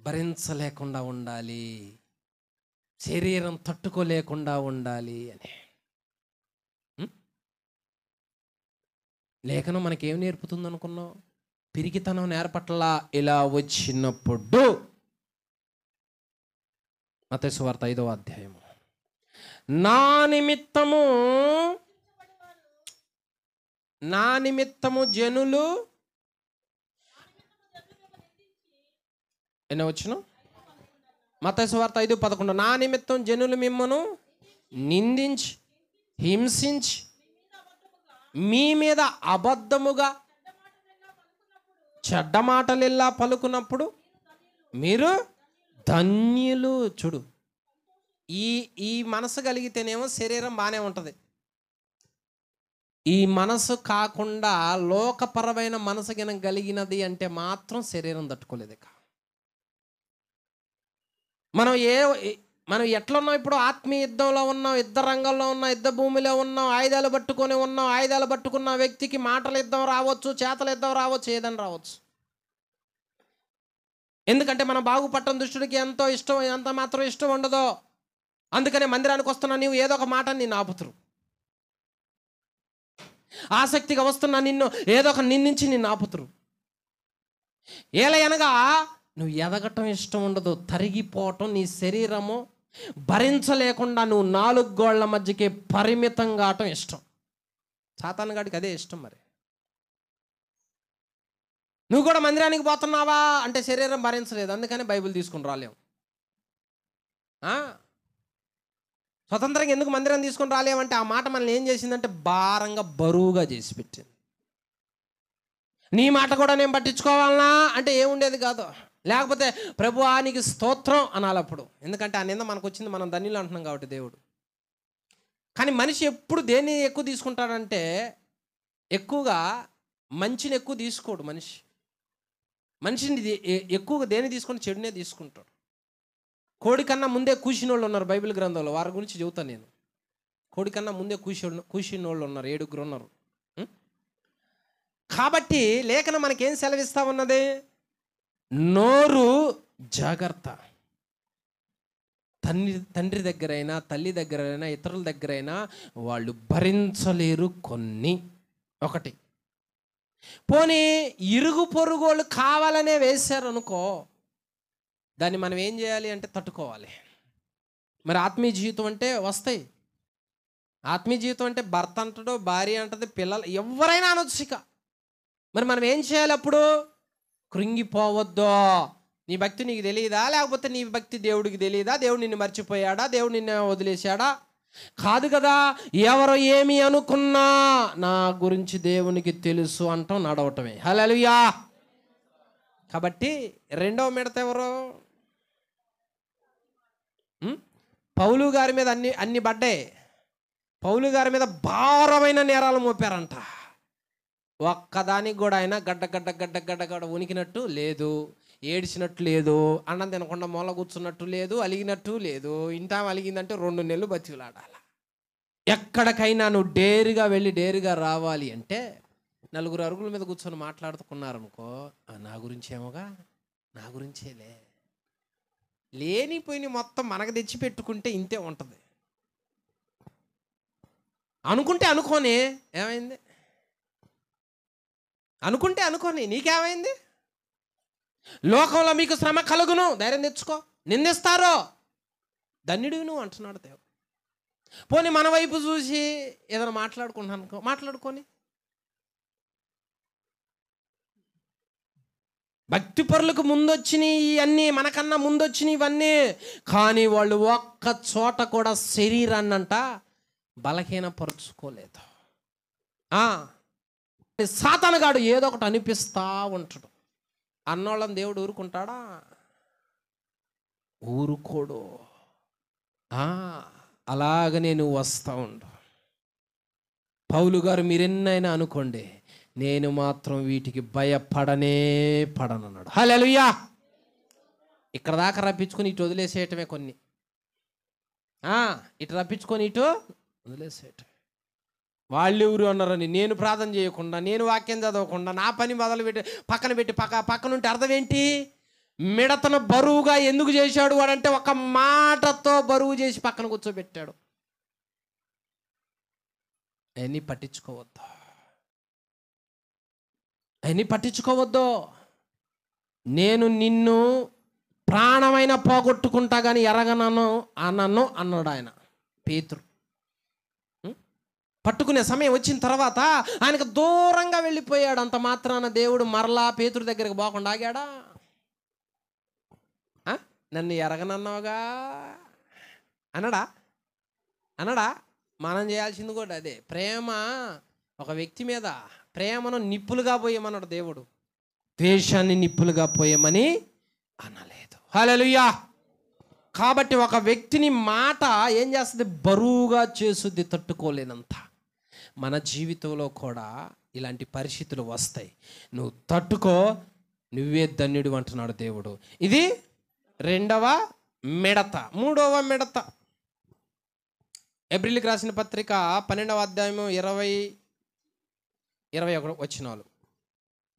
భరించలేకుండా ఉండాలి, శరీరం తట్టుకోలేకుండా ఉండాలి అని. లేఖనం మనకేం నేర్పుతుంది అనుకున్నావు? పిరికితనం నేర్పట్లా. ఇలా వచ్చినప్పుడు మత్తయి సువార్త 5వ అధ్యాయము, నా నిమిత్తము జనులు ఎన్నో వచ్చిన మత్తయి సువార్త 5:11, నా నిమిత్తం జనులు మిమ్మను నిందించి హింసించి మీ మీద అబద్ధముగా చెడ్డ మాటలెల్లా పలుకున్నప్పుడు మీరు ధన్యులు. చూడు, ఈ మనసు కలిగితేనేమో శరీరం బాగానే ఉంటుంది. ఈ మనసు కాకుండా లోకపరమైన మనసు గిన కలిగినది అంటే మాత్రం శరీరం తట్టుకోలేదు. మనం మనం ఎట్లా ఉన్నాం ఇప్పుడు? ఆత్మీయ యుద్ధంలో ఉన్నాం, యుద్ధ రంగంలో ఉన్నాం, యుద్ధ భూమిలో ఉన్నాం, ఆయుధాలు పట్టుకొని ఉన్నాం. ఆయుధాలు పట్టుకున్న వ్యక్తికి మాటల యుద్ధం రావచ్చు, చేతల యుద్ధం రావచ్చు, ఏదైనా రావచ్చు. ఎందుకంటే మనం బాగుపడటం దుష్టుడికి ఎంతో ఇష్టం, ఎంత మాత్రం ఇష్టం ఉండదో. అందుకనే మందిరానికి వస్తున్నా నీవు ఏదో ఒక మాట నిన్ను ఆపుతురు. ఆసక్తిగా వస్తున్నా నిన్ను ఏదో ఒక నిందించి నిన్ను ఆపుతురు. ఏలయనగా నువ్వు ఎదగటం ఇష్టం ఉండదు, తరిగిపోవటం, నీ శరీరము భరించలేకుండా నువ్వు 4 గోళ్ల మధ్యకి పరిమితం కావటం ఇష్టం. సాతాను గాడికి అదే ఇష్టం. మరి నువ్వు కూడా మందిరానికి పోతున్నావా అంటే శరీరం భరించలేదు, అందుకని బైబిల్ తీసుకుని రాలేము. స్వతంత్రంగా ఎందుకు మందిరం తీసుకుని రాలేమంటే ఆ మాట మనల్ని ఏం చేసిందంటే భారంగా, బరువుగా చేసి పెట్టింది. నీ మాట కూడా నేను పట్టించుకోవాలనా అంటే ఏముండేది కాదు. లేకపోతే ప్రభువా నీకు స్తోత్రం అనాలి అప్పుడు. ఎందుకంటే ఆ నింద మనకు వచ్చింది, మనం ధన్యులు అంటున్నాం కాబట్టి దేవుడు. కానీ మనిషి ఎప్పుడు దేన్ని ఎక్కువ తీసుకుంటాడంటే ఎక్కువగా మంచిని ఎక్కువ తీసుకోడు. మనిషిని ఎక్కువగా దేన్ని తీసుకొని చెడునే తీసుకుంటాడు. కోడి కన్నా ముందే కూసిన వాళ్ళు ఉన్నారు బైబిల్ గ్రంథంలో, వారి గురించి చెబుతాను నేను. కోడి కన్నా ముందే కూసిన వాళ్ళు ఉన్నారు, 7 ఉన్నారు. కాబట్టి లేఖనం మనకేం సెలవిస్తా ఉన్నది? నోరు జాగ్రత్త. తండ్రి దగ్గరైనా, తల్లి దగ్గరైనా, ఇతరుల దగ్గరైనా వాళ్ళు భరించలేరు కొన్ని. ఒకటి, పోనీ ఇరుగు పొరుగోళ్ళు కావాలనే వేశారు అనుకో, దాన్ని మనం ఏం చేయాలి అంటే తట్టుకోవాలి. మరి ఆత్మీయ జీవితం అంటే వస్తాయి. ఆత్మీయ జీవితం అంటే భర్త అంటాడు, భార్య అంటది, పిల్లలు ఎవరైనా అనొచ్చు. ఇక మరి మనం ఏం చేయాలి అప్పుడు? కృంగిపోవద్దు. నీ భక్తి నీకు తెలియదా? లేకపోతే నీ భక్తి దేవుడికి తెలియదా? దేవుడు నిన్ను మర్చిపోయాడా? దేవుడు నిన్ను వదిలేశాడా? కాదు కదా. ఎవరు ఏమి అనుకున్నా నా గురించి దేవునికి తెలుసు అంటాం, నడవటమే. హల్లెలూయా. కాబట్టి 2వ మిడత ఎవరు? పౌలు గారి మీద అన్ని పడ్డాయి. పౌలు గారి మీద భారమైన నేరాలు మోపారంట. ఒక్కదానికి కూడా ఆయన గడ్డ ఉనికినట్టు లేదు, ఏడిచినట్టు లేదు, అన్నం తినకుండా మూల కూర్చున్నట్టు లేదు, అలిగినట్టు లేదు. ఇంటా అలిగిందంటే 2 నెలలు బతికిలాడాలి. ఎక్కడికైనా నువ్వు డేరుగా వెళ్ళి డేరుగా రావాలి అంటే 4 అరుగుల మీద కూర్చొని మాట్లాడుకున్నారనుకో, నా గురించేమోగా, నా గురించేలే, లేనిపోయి మొత్తం మనకు తెచ్చి పెట్టుకుంటే ఇంతే ఉంటుంది. అనుకుంటే అనుకోని ఏమైంది, అనుకుంటే అనుకోని నీకేమైంది? లోకంలో మీకు శ్రమ కలుగును, ధైర్యం తెచ్చుకో, నిందిస్తారో, ధన్యుడు నువ్వు అంటున్నాడు దేవుడు. పోనీ మన వైపు చూసి ఏదైనా మాట్లాడుకుంటున్నాను, మాట్లాడుకొని. భక్తి పరులకు ముందొచ్చినాయి ఇవన్నీ, మనకన్నా ముందొచ్చినాయి ఇవన్నీ. కానీ వాళ్ళు ఒక్క చోట కూడా శరీరాన్నంట బలహీనపరుచుకోలేదు. సాతానుగాడు ఏదో ఒకటి అనిపిస్తా ఉంటాడు. అన్నోళ్ళని దేవుడు ఊరుకుంటాడా? ఊరుకోడు. అలాగనే నువ్వు వస్తూ ఉండు. పౌలు గారు మీరెన్నైనా అనుకోండి, నేను మాత్రం వీటికి భయపడనే పడనన్నాడు. హల్లెలూయా. ఇక్కడ దాకా రప్పించుకొని ఇటు వదిలేసేయటమే కొన్ని. ఇటు రప్పించుకొని ఇటు వదిలేసేయటం. వాళ్ళు ఎవరు అన్నారని నేను ప్రార్థన చేయకుండా, నేను వాక్యం చదవకుండా, నా పని మొదలుపెట్టి పక్కన పెట్టి పక్కనుంటే అర్థం ఏంటి? మిడతను బరువుగా ఎందుకు చేశాడు వాడంటే ఒక మాటతో బరువు చేసి పక్కన కూర్చోబెట్టాడు. అవన్నీ పట్టించుకోవద్దు, అవన్నీ పట్టించుకోవద్దు. నేను నిన్ను ప్రాణమైన పోగొట్టుకుంటా కానీ ఎరగనను అన్నాడు ఆయన పేతురు. పట్టుకునే సమయం వచ్చిన తర్వాత ఆయనకు దూరంగా వెళ్ళిపోయాడు. అంత మాత్రాన దేవుడు మరలా పేతురు దగ్గరికి పోకుండా ఆగాడా? నన్ను ఎరగనన్నావుగా అన్నాడా? మనం చేయాల్సింది కూడా అదే. ప్రేమ ఒక వ్యక్తి మీద ప్రేమను నిప్పులుగా పోయమన్నాడు దేవుడు, ద్వేషాన్ని నిప్పులుగా పోయమని అనలేదు. హల్లెలూయా. కాబట్టి ఒక వ్యక్తిని మాట ఏం చేస్తుంది? బరువుగా చేసుద్ది, తట్టుకోలేనంత. మన జీవితంలో కూడా ఇలాంటి పరిస్థితులు వస్తాయి. నువ్వు తట్టుకో, నువ్వే ధన్యుడు అంటున్నాడు దేవుడు. ఇది 2వ మిడత, మూడవ మిడత. ఎబ్రిల్కి రాసిన పత్రిక 12వ అధ్యాయము 20-21 వచనాలు.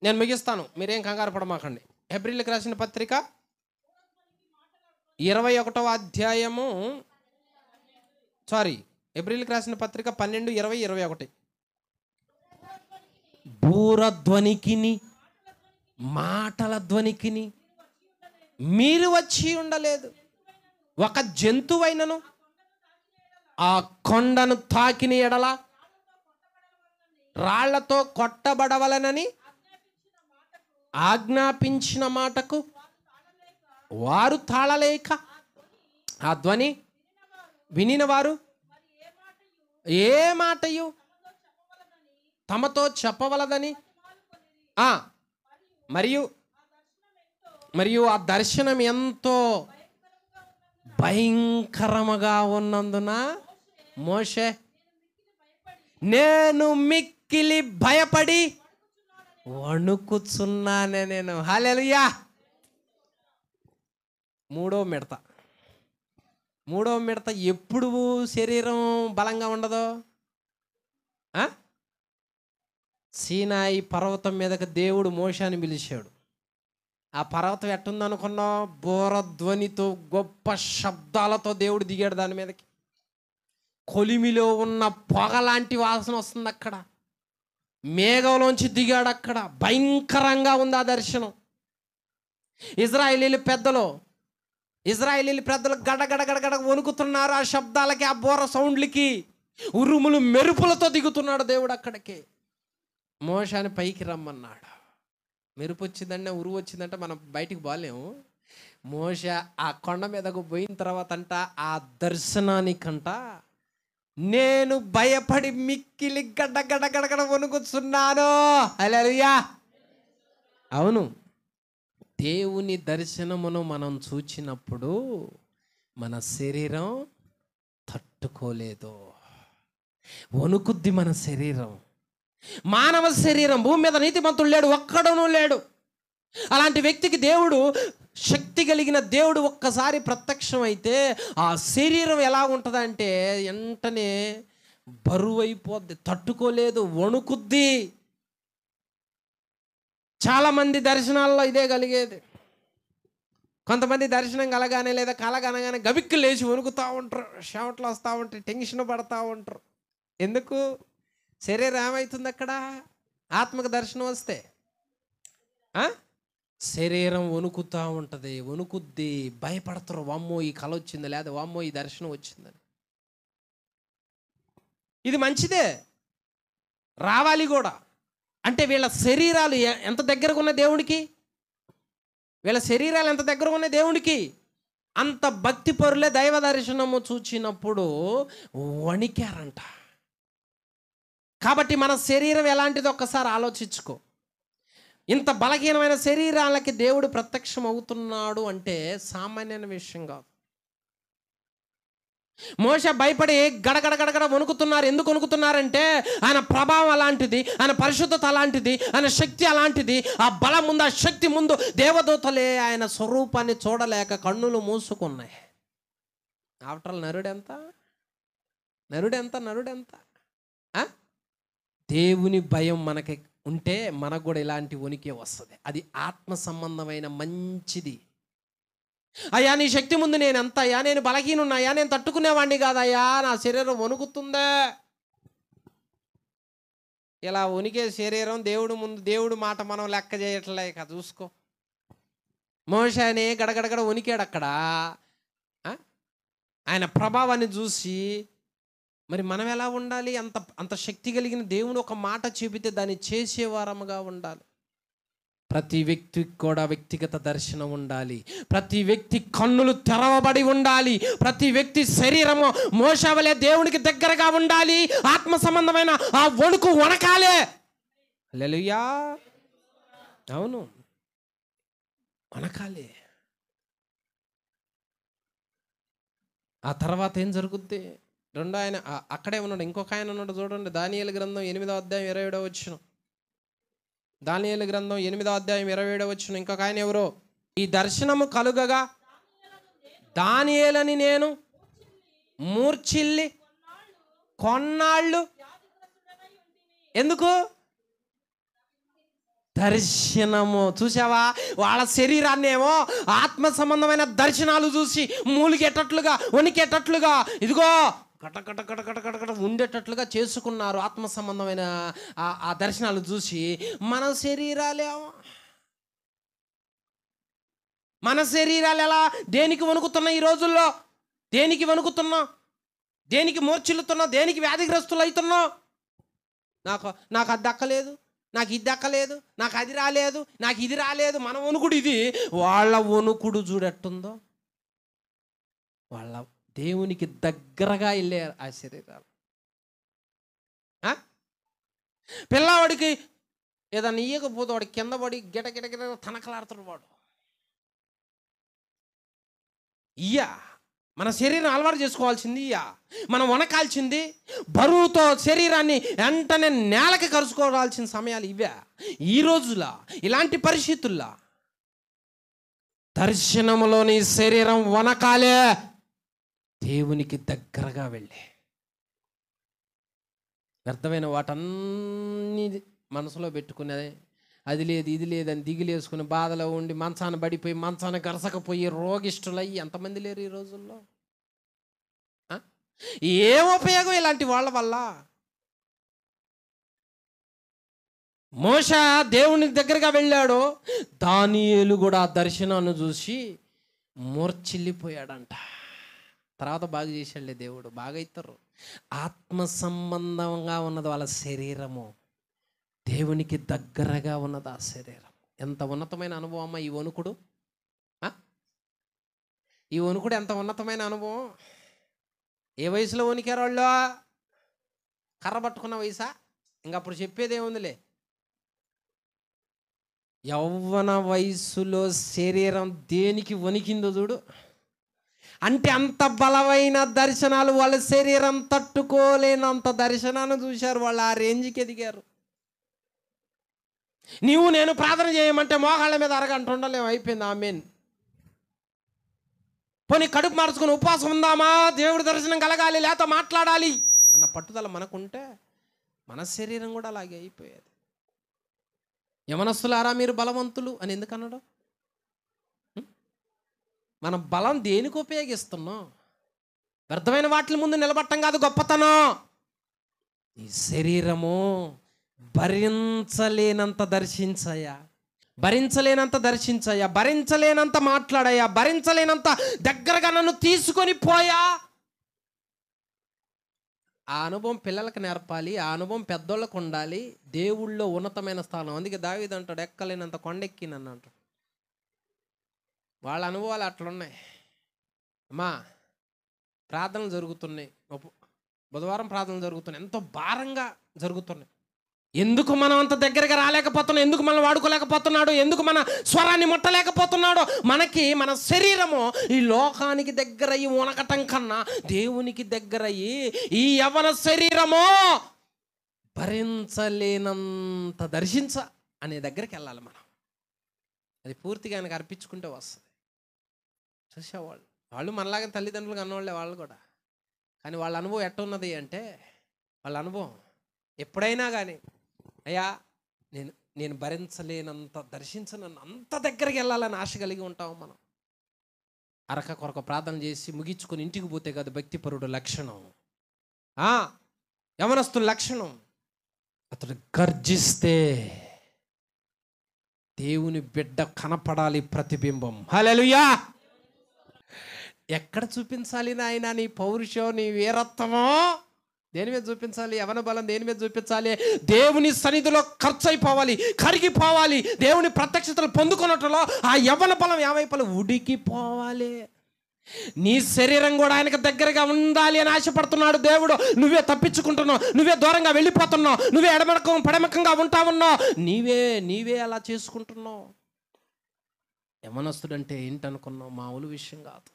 నేను ముగిస్తాను, మీరేం కంగారు పడమాకండి. ఎబ్రిల్కి రాసిన పత్రిక 21వ అధ్యాయము ఎబ్రిల్కి రాసిన పత్రిక 12:20-21. బూరధ్వనికిని మాటల ధ్వనికిని మీరు వచ్చి ఉండలేదు. ఒక జంతువైనను ఆ కొండను తాకిని ఎడల రాళ్లతో కొట్టబడవలనని ఆజ్ఞాపించిన మాటకు వారు తాళలేక, ఆ ధ్వని వినిన వారు ఏ మాటయు తమతో చెప్పవలదని మరియు ఆ దర్శనం ఎంతో భయంకరముగా ఉన్నందున మోషే నేను మిక్కిలి భయపడి వణుకుచున్నానే నేను. హల్లెలూయా. మూడో మిడత ఎప్పుడు శరీరం బలంగా ఉండదో, సీనాయి పర్వతం మీదకి దేవుడు మోషేని పిలిచాడు. ఆ పర్వతం ఎట్టుందనుకున్నావు? బోరధ్వనితో గొప్ప శబ్దాలతో దేవుడు దిగాడు దాని మీదకి. కొలిమిలో ఉన్న పొగ లాంటి వాసన వస్తుంది అక్కడ. మేఘంలోంచి దిగాడు అక్కడ. భయంకరంగా ఉంది ఆ దర్శనం. ఇజ్రాయేలీల పెద్దలు గడగడ వణుకుతున్నారు ఆ శబ్దాలకి, ఆ బోర సౌండ్లకి. ఉరుములు మెరుపులతో దిగుతున్నాడు దేవుడు అక్కడికి. మోషేని పైకి రమ్మన్నాడు. మెరుపు వచ్చిందంటే, ఉరువు వచ్చిందంటే మనం బయటికి పోలేము. మోషే ఆ కొండ మీదకు పోయిన తర్వాత అంట ఆ దర్శనానికంట నేను భయపడి మిక్కిలి గడ్డ వణుకుతున్నాను. హల్లెలూయా. అవును, దేవుని దర్శనమును మనం చూచినప్పుడు మన శరీరం తట్టుకోలేదు, వణుకుద్ది మన శరీరం. మానవ శరీరం, భూమి మీద నీతిమంతుడు లేడు, ఒక్కడనూ లేడు. అలాంటి వ్యక్తికి దేవుడు, శక్తి కలిగిన దేవుడు ఒక్కసారి ప్రత్యక్షం అయితే ఆ శరీరం ఎలా ఉంటుందంటే వెంటనే బరువు అయిపోద్ది, తట్టుకోలేదు, వణుకుద్ది. చాలామంది దర్శనాల్లో ఇదే కలిగేది. కొంతమంది దర్శనం కలగానే లేదా కలగనగానే గబిక్కు లేచి వణుకుతూ ఉంటారు, చెమటలు వస్తూ ఉంటాయి, టెన్షన్ పడుతూ ఉంటారు. ఎందుకు? శరీరం ఏమవుతుంది అక్కడ? ఆత్మకు దర్శనం వస్తే శరీరం వణుకుతూ ఉంటుంది, వణుకుద్ది, భయపడతారు. వామ్మో ఈ కళ వచ్చింది, లేదా వామ్మో ఈ దర్శనం వచ్చిందని. ఇది మంచిదే, రావాలి కూడా. అంటే వీళ్ళ శరీరాలు ఎంత దగ్గరకు ఉన్న దేవుడికి, అంత భక్తి పరులే దైవ దర్శనము చూచినప్పుడు వణికారంట. కాబట్టి మన శరీరం ఎలాంటిదో ఒక్కసారి ఆలోచించుకో. ఇంత బలహీనమైన శరీరాలకి దేవుడు ప్రత్యక్షం అవుతున్నాడు అంటే సామాన్యమైన విషయం కాదు. మోషే భయపడి గడగడ వణుకుతున్నారు. ఎందుకు వణుకుతున్నారంటే ఆయన ప్రభావం అలాంటిది, ఆయన పరిశుద్ధత అలాంటిది, ఆయన శక్తి అలాంటిది. ఆ బలం ముందు, ఆ శక్తి ముందు దేవదూతలే ఆయన స్వరూపాన్ని చూడలేక కన్నులు మూసుకున్నాయి. ఆఫ్టర్ ఆల్ నరుడెంత దేవుని భయం మనకి ఉంటే మనకు కూడా ఇలాంటి వణికే వస్తుంది. అది ఆత్మ సంబంధమైన మంచిది. అయ్యా నీ శక్తి ముందు నేను ఎంత అయ్యా, నేను బలహీనున్నాయా, నేను తట్టుకునేవాడిని కాదయ్యా, నా శరీరం వణుకుతుందే. ఇలా వణికే శరీరం దేవుడు ముందు, దేవుడు మాట మనం లెక్క చేయట్లేక చూసుకో. మోషేనే గడగడగడ వణికాడు అక్కడ ఆయన ప్రభావాన్ని చూసి. మరి మనం ఎలా ఉండాలి? అంత శక్తి కలిగిన దేవుడు ఒక మాట చెబితే దాన్ని చేసేవారముగా ఉండాలి. ప్రతి వ్యక్తికి కూడా వ్యక్తిగత దర్శనం ఉండాలి. ప్రతి వ్యక్తి కన్నులు తెరవబడి ఉండాలి. ప్రతి వ్యక్తి శరీరము మోషే వలె దేవునికి దగ్గరగా ఉండాలి. ఆత్మ సంబంధమైన ఆ వణుకు వణకాలే. హల్లెలూయా. అవును, వణకాలి. ఆ తర్వాత ఏం జరుగుద్ది? రెండో ఆయన అక్కడే ఉన్నాడు, ఇంకొక ఆయన ఉన్నాడు చూడండి. దానియేలు గ్రంథం 8వ అధ్యాయం 27వ వచనం. దానియేలు గ్రంథం 8వ అధ్యాయం 27వ వచనం. ఇంకొక ఆయన ఎవరో, ఈ దర్శనము కలుగగా దానియేలని నేను మూర్ఛిల్లి కొన్నాళ్ళు. ఎందుకు? దర్శనము. చూసావా, వాళ్ళ శరీరాన్ని ఏమో ఆత్మ సంబంధమైన దర్శనాలు చూసి మూలిగేటట్లుగా వణికేటట్లుగా ఇదిగో కట కట కట కట కట ఉండేటట్లుగా చేసుకున్నారు. ఆత్మ సంబంధమైన ఆ దర్శనాలు చూసి మన శరీరాలు ఎలా దేనికి వణుకుతున్నాయి ఈ రోజుల్లో? దేనికి వణుకుతున్నాం? దేనికి మూర్ఛిల్లుతున్నాం? దేనికి వ్యాధిగ్రస్తులు అవుతున్నాం? నాకు అది దక్కలేదు, నాకు ఇది దక్కలేదు, నాకు అది రాలేదు, నాకు ఇది రాలేదు. మన వణుకుడు ఇది. వాళ్ళ వణుకుడు చూడట్టుందో. వాళ్ళ దేవునికి దగ్గరగా వెళ్ళే ఆ శరీరాలు. పిల్లవాడికి ఏదన్నా ఇయ్యకపోతే వాడు కింద పడి గిట గిట గిట తనకలాడుతాడు. వాడు మన శరీరం అలవాటు చేసుకోవాల్సింది. మనం వనకాల్సింది బరువుతో శరీరాన్ని వెంటనే నేలకి కరుచుకోవాల్సిన సమయాలు ఇవే. ఈ రోజులా ఇలాంటి పరిస్థితుల్లో దర్శనములోని శరీరం వనకాలే, దేవునికి దగ్గరగా వెళ్ళి వ్యర్థమైన వాటన్నీ మనసులో పెట్టుకునేది, అది లేదు ఇది లేదని దిగులేసుకుని బాధలో ఉండి మంచాన పడిపోయి మంచాన గరసకపోయి రోగిష్ఠులయ్యి ఎంతమంది లేరు ఈ రోజుల్లో? ఏం ఉపయోగం ఇలాంటి వాళ్ళ వల్ల? మోషే దేవుని దగ్గరగా వెళ్ళాడు. దానియేలు కూడా ఆ దర్శనాన్ని చూసి మూర్ఛిల్లిపోయాడంట. తర్వాత బాగా చేశాడులే దేవుడు. బాగా ఇస్తారు. ఆత్మ సంబంధంగా ఉన్నది వాళ్ళ శరీరము, దేవునికి దగ్గరగా ఉన్నది ఆ శరీరం. ఎంత ఉన్నతమైన అనుభవం అమ్మా ఈ వణుకుడు! ఈ వణుకుడు ఎంత ఉన్నతమైన అనుభవం! ఏ వయసులో వణికారు వాళ్ళు? కర్ర పట్టుకున్న వయసా? ఇంకప్పుడు చెప్పేది ఏముందిలే. యవ్వన వయసులో శరీరం దేనికి వణికిందో చూడు. అంటే అంత బలమైన దర్శనాలు వాళ్ళ శరీరం తట్టుకోలేనంత దర్శనాన్ని చూశారు. వాళ్ళు ఆ రేంజ్కి ఎదిగారు. నీవు నేను ప్రార్థన చేయమంటే మోకాళ్ళ మీద అరగంట ఉండలేము, అయిపోయింది. ఆమేన్. పోనీ కడుపు మార్చుకుని ఉపవాసం ఉందామా, దేవుడి దర్శనం కలగాలి, లేత మాట్లాడాలి అన్న పట్టుదల మనకుంటే మన శరీరం కూడా అలాగే అయిపోయేది. యవనస్తులారా మీరు బలవంతులు అని ఎందుకు అన్నాడు? మన బలం దేనికి ఉపయోగిస్తున్నాం? వ్యర్థమైన వాటి ముందు నిలబట్టం కాదు గొప్పతనం. ఈ శరీరము భరించలేనంత దర్శించయ్యా, భరించలేనంత దర్శించయ్యా, భరించలేనంత మాట్లాడయ్యా, భరించలేనంత దగ్గరగా నన్ను తీసుకొని పోయా. ఆ అనుభవం పిల్లలకు నేర్పాలి. ఆ అనుభవం పెద్దోళ్ళకు ఉండాలి. దేవుళ్ళో ఉన్నతమైన స్థానం. అందుకే దావీదు అంటాడు, ఎక్కలేనంత కొండెక్కినన్ను అంటాడు. వాళ్ళ అనుభవాలు అట్లున్నాయి. అమ్మా ప్రార్థనలు జరుగుతున్నాయి, బుధవారం ప్రార్థనలు జరుగుతున్నాయి, ఎంతో భారంగా జరుగుతున్నాయి. ఎందుకు మనం అంత దగ్గరగా రాలేకపోతున్నాం? ఎందుకు మనం వాడుకోలేకపోతున్నాడు? ఎందుకు మన స్వరాన్ని ముట్టలేకపోతున్నాడో? మనకి మన శరీరము ఈ లోకానికి దగ్గరయ్యి ఉనకటం కన్నా దేవునికి దగ్గరయ్యి ఈ యవ్వన శరీరము భరించలేనంత దర్శించ అనే దగ్గరికి వెళ్ళాలి మనం. అది పూర్తిగా ఆయనకు అర్పించుకుంటే వస్తుంది. చూసేవాళ్ళు వాళ్ళు మనలాగా తల్లిదండ్రులు అన్నవాళ్ళే వాళ్ళు కూడా. కానీ వాళ్ళ అనుభవం ఎట్టున్నది అంటే, వాళ్ళ అనుభవం ఎప్పుడైనా కానీ అయ్యా నేను భరించలేనంత దర్శించనన్ను అంత దగ్గరికి వెళ్ళాలని ఆశ కలిగి ఉంటాము మనం. అరక కొరక ప్రార్థన చేసి ముగించుకొని ఇంటికి పోతే కాదు భక్తిపరుడు లక్షణం. యవనస్తుల లక్షణం. అతడు గర్జిస్తే దేవుని బిడ్డ కనపడాలి, ప్రతిబింబం. హల్లెలూయా! ఎక్కడ చూపించాలి నాయన నీ పౌరుషం, నీ వీరత్వమో? దేని మీద చూపించాలి? యవన బలం దేని మీద చూపించాలి? దేవుని సన్నిధిలో ఖర్చు అయిపోవాలి, కరిగిపోవాలి. దేవుని ప్రత్యక్షతలు పొందుకున్నట్లో ఆ యవన బలం ఏమైపోవాలి? ఉడికిపోవాలి. నీ శరీరం కూడా ఆయనకు దగ్గరగా ఉండాలి అని ఆశపడుతున్నాడు దేవుడు. నువ్వే తప్పించుకుంటున్నావు, నువ్వే దూరంగా వెళ్ళిపోతున్నావు, నువ్వే పడమకంగా ఉంటావున్నావు, నీవే అలా చేసుకుంటున్నావు. యవనస్తుడంటే ఏంటనుకున్నావు? మామూలు విషయం కాదు.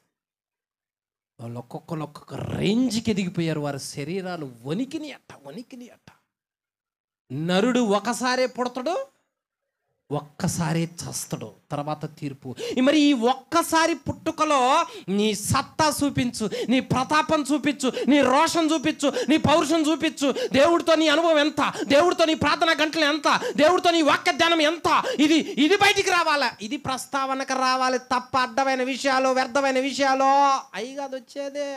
వాళ్ళు ఒక్కొక్క రేంజ్కి ఎదిగిపోయారు. వారి శరీరాలు వణికిని అట్ట. నరుడు ఒకసారే పుడతాడు, ఒక్కసారి చస్తాడు, తర్వాత తీర్పు. మరి ఈ ఒక్కసారి పుట్టుకలో నీ సత్తా చూపించు, నీ ప్రతాపం చూపించు, నీ రోషం చూపించు, నీ పౌరుషం చూపించు. దేవుడితో నీ అనుభవం ఎంత, దేవుడితో నీ ప్రార్థన గంటలు ఎంత, దేవుడితో నీ వాక్య ధ్యానం ఎంత, ఇది బయటికి రావాలా. ఇది ప్రస్తావనకు రావాలి తప్ప అడ్డమైన విషయాలు, వ్యర్థమైన విషయాలు అవి కాదు వచ్చేదే.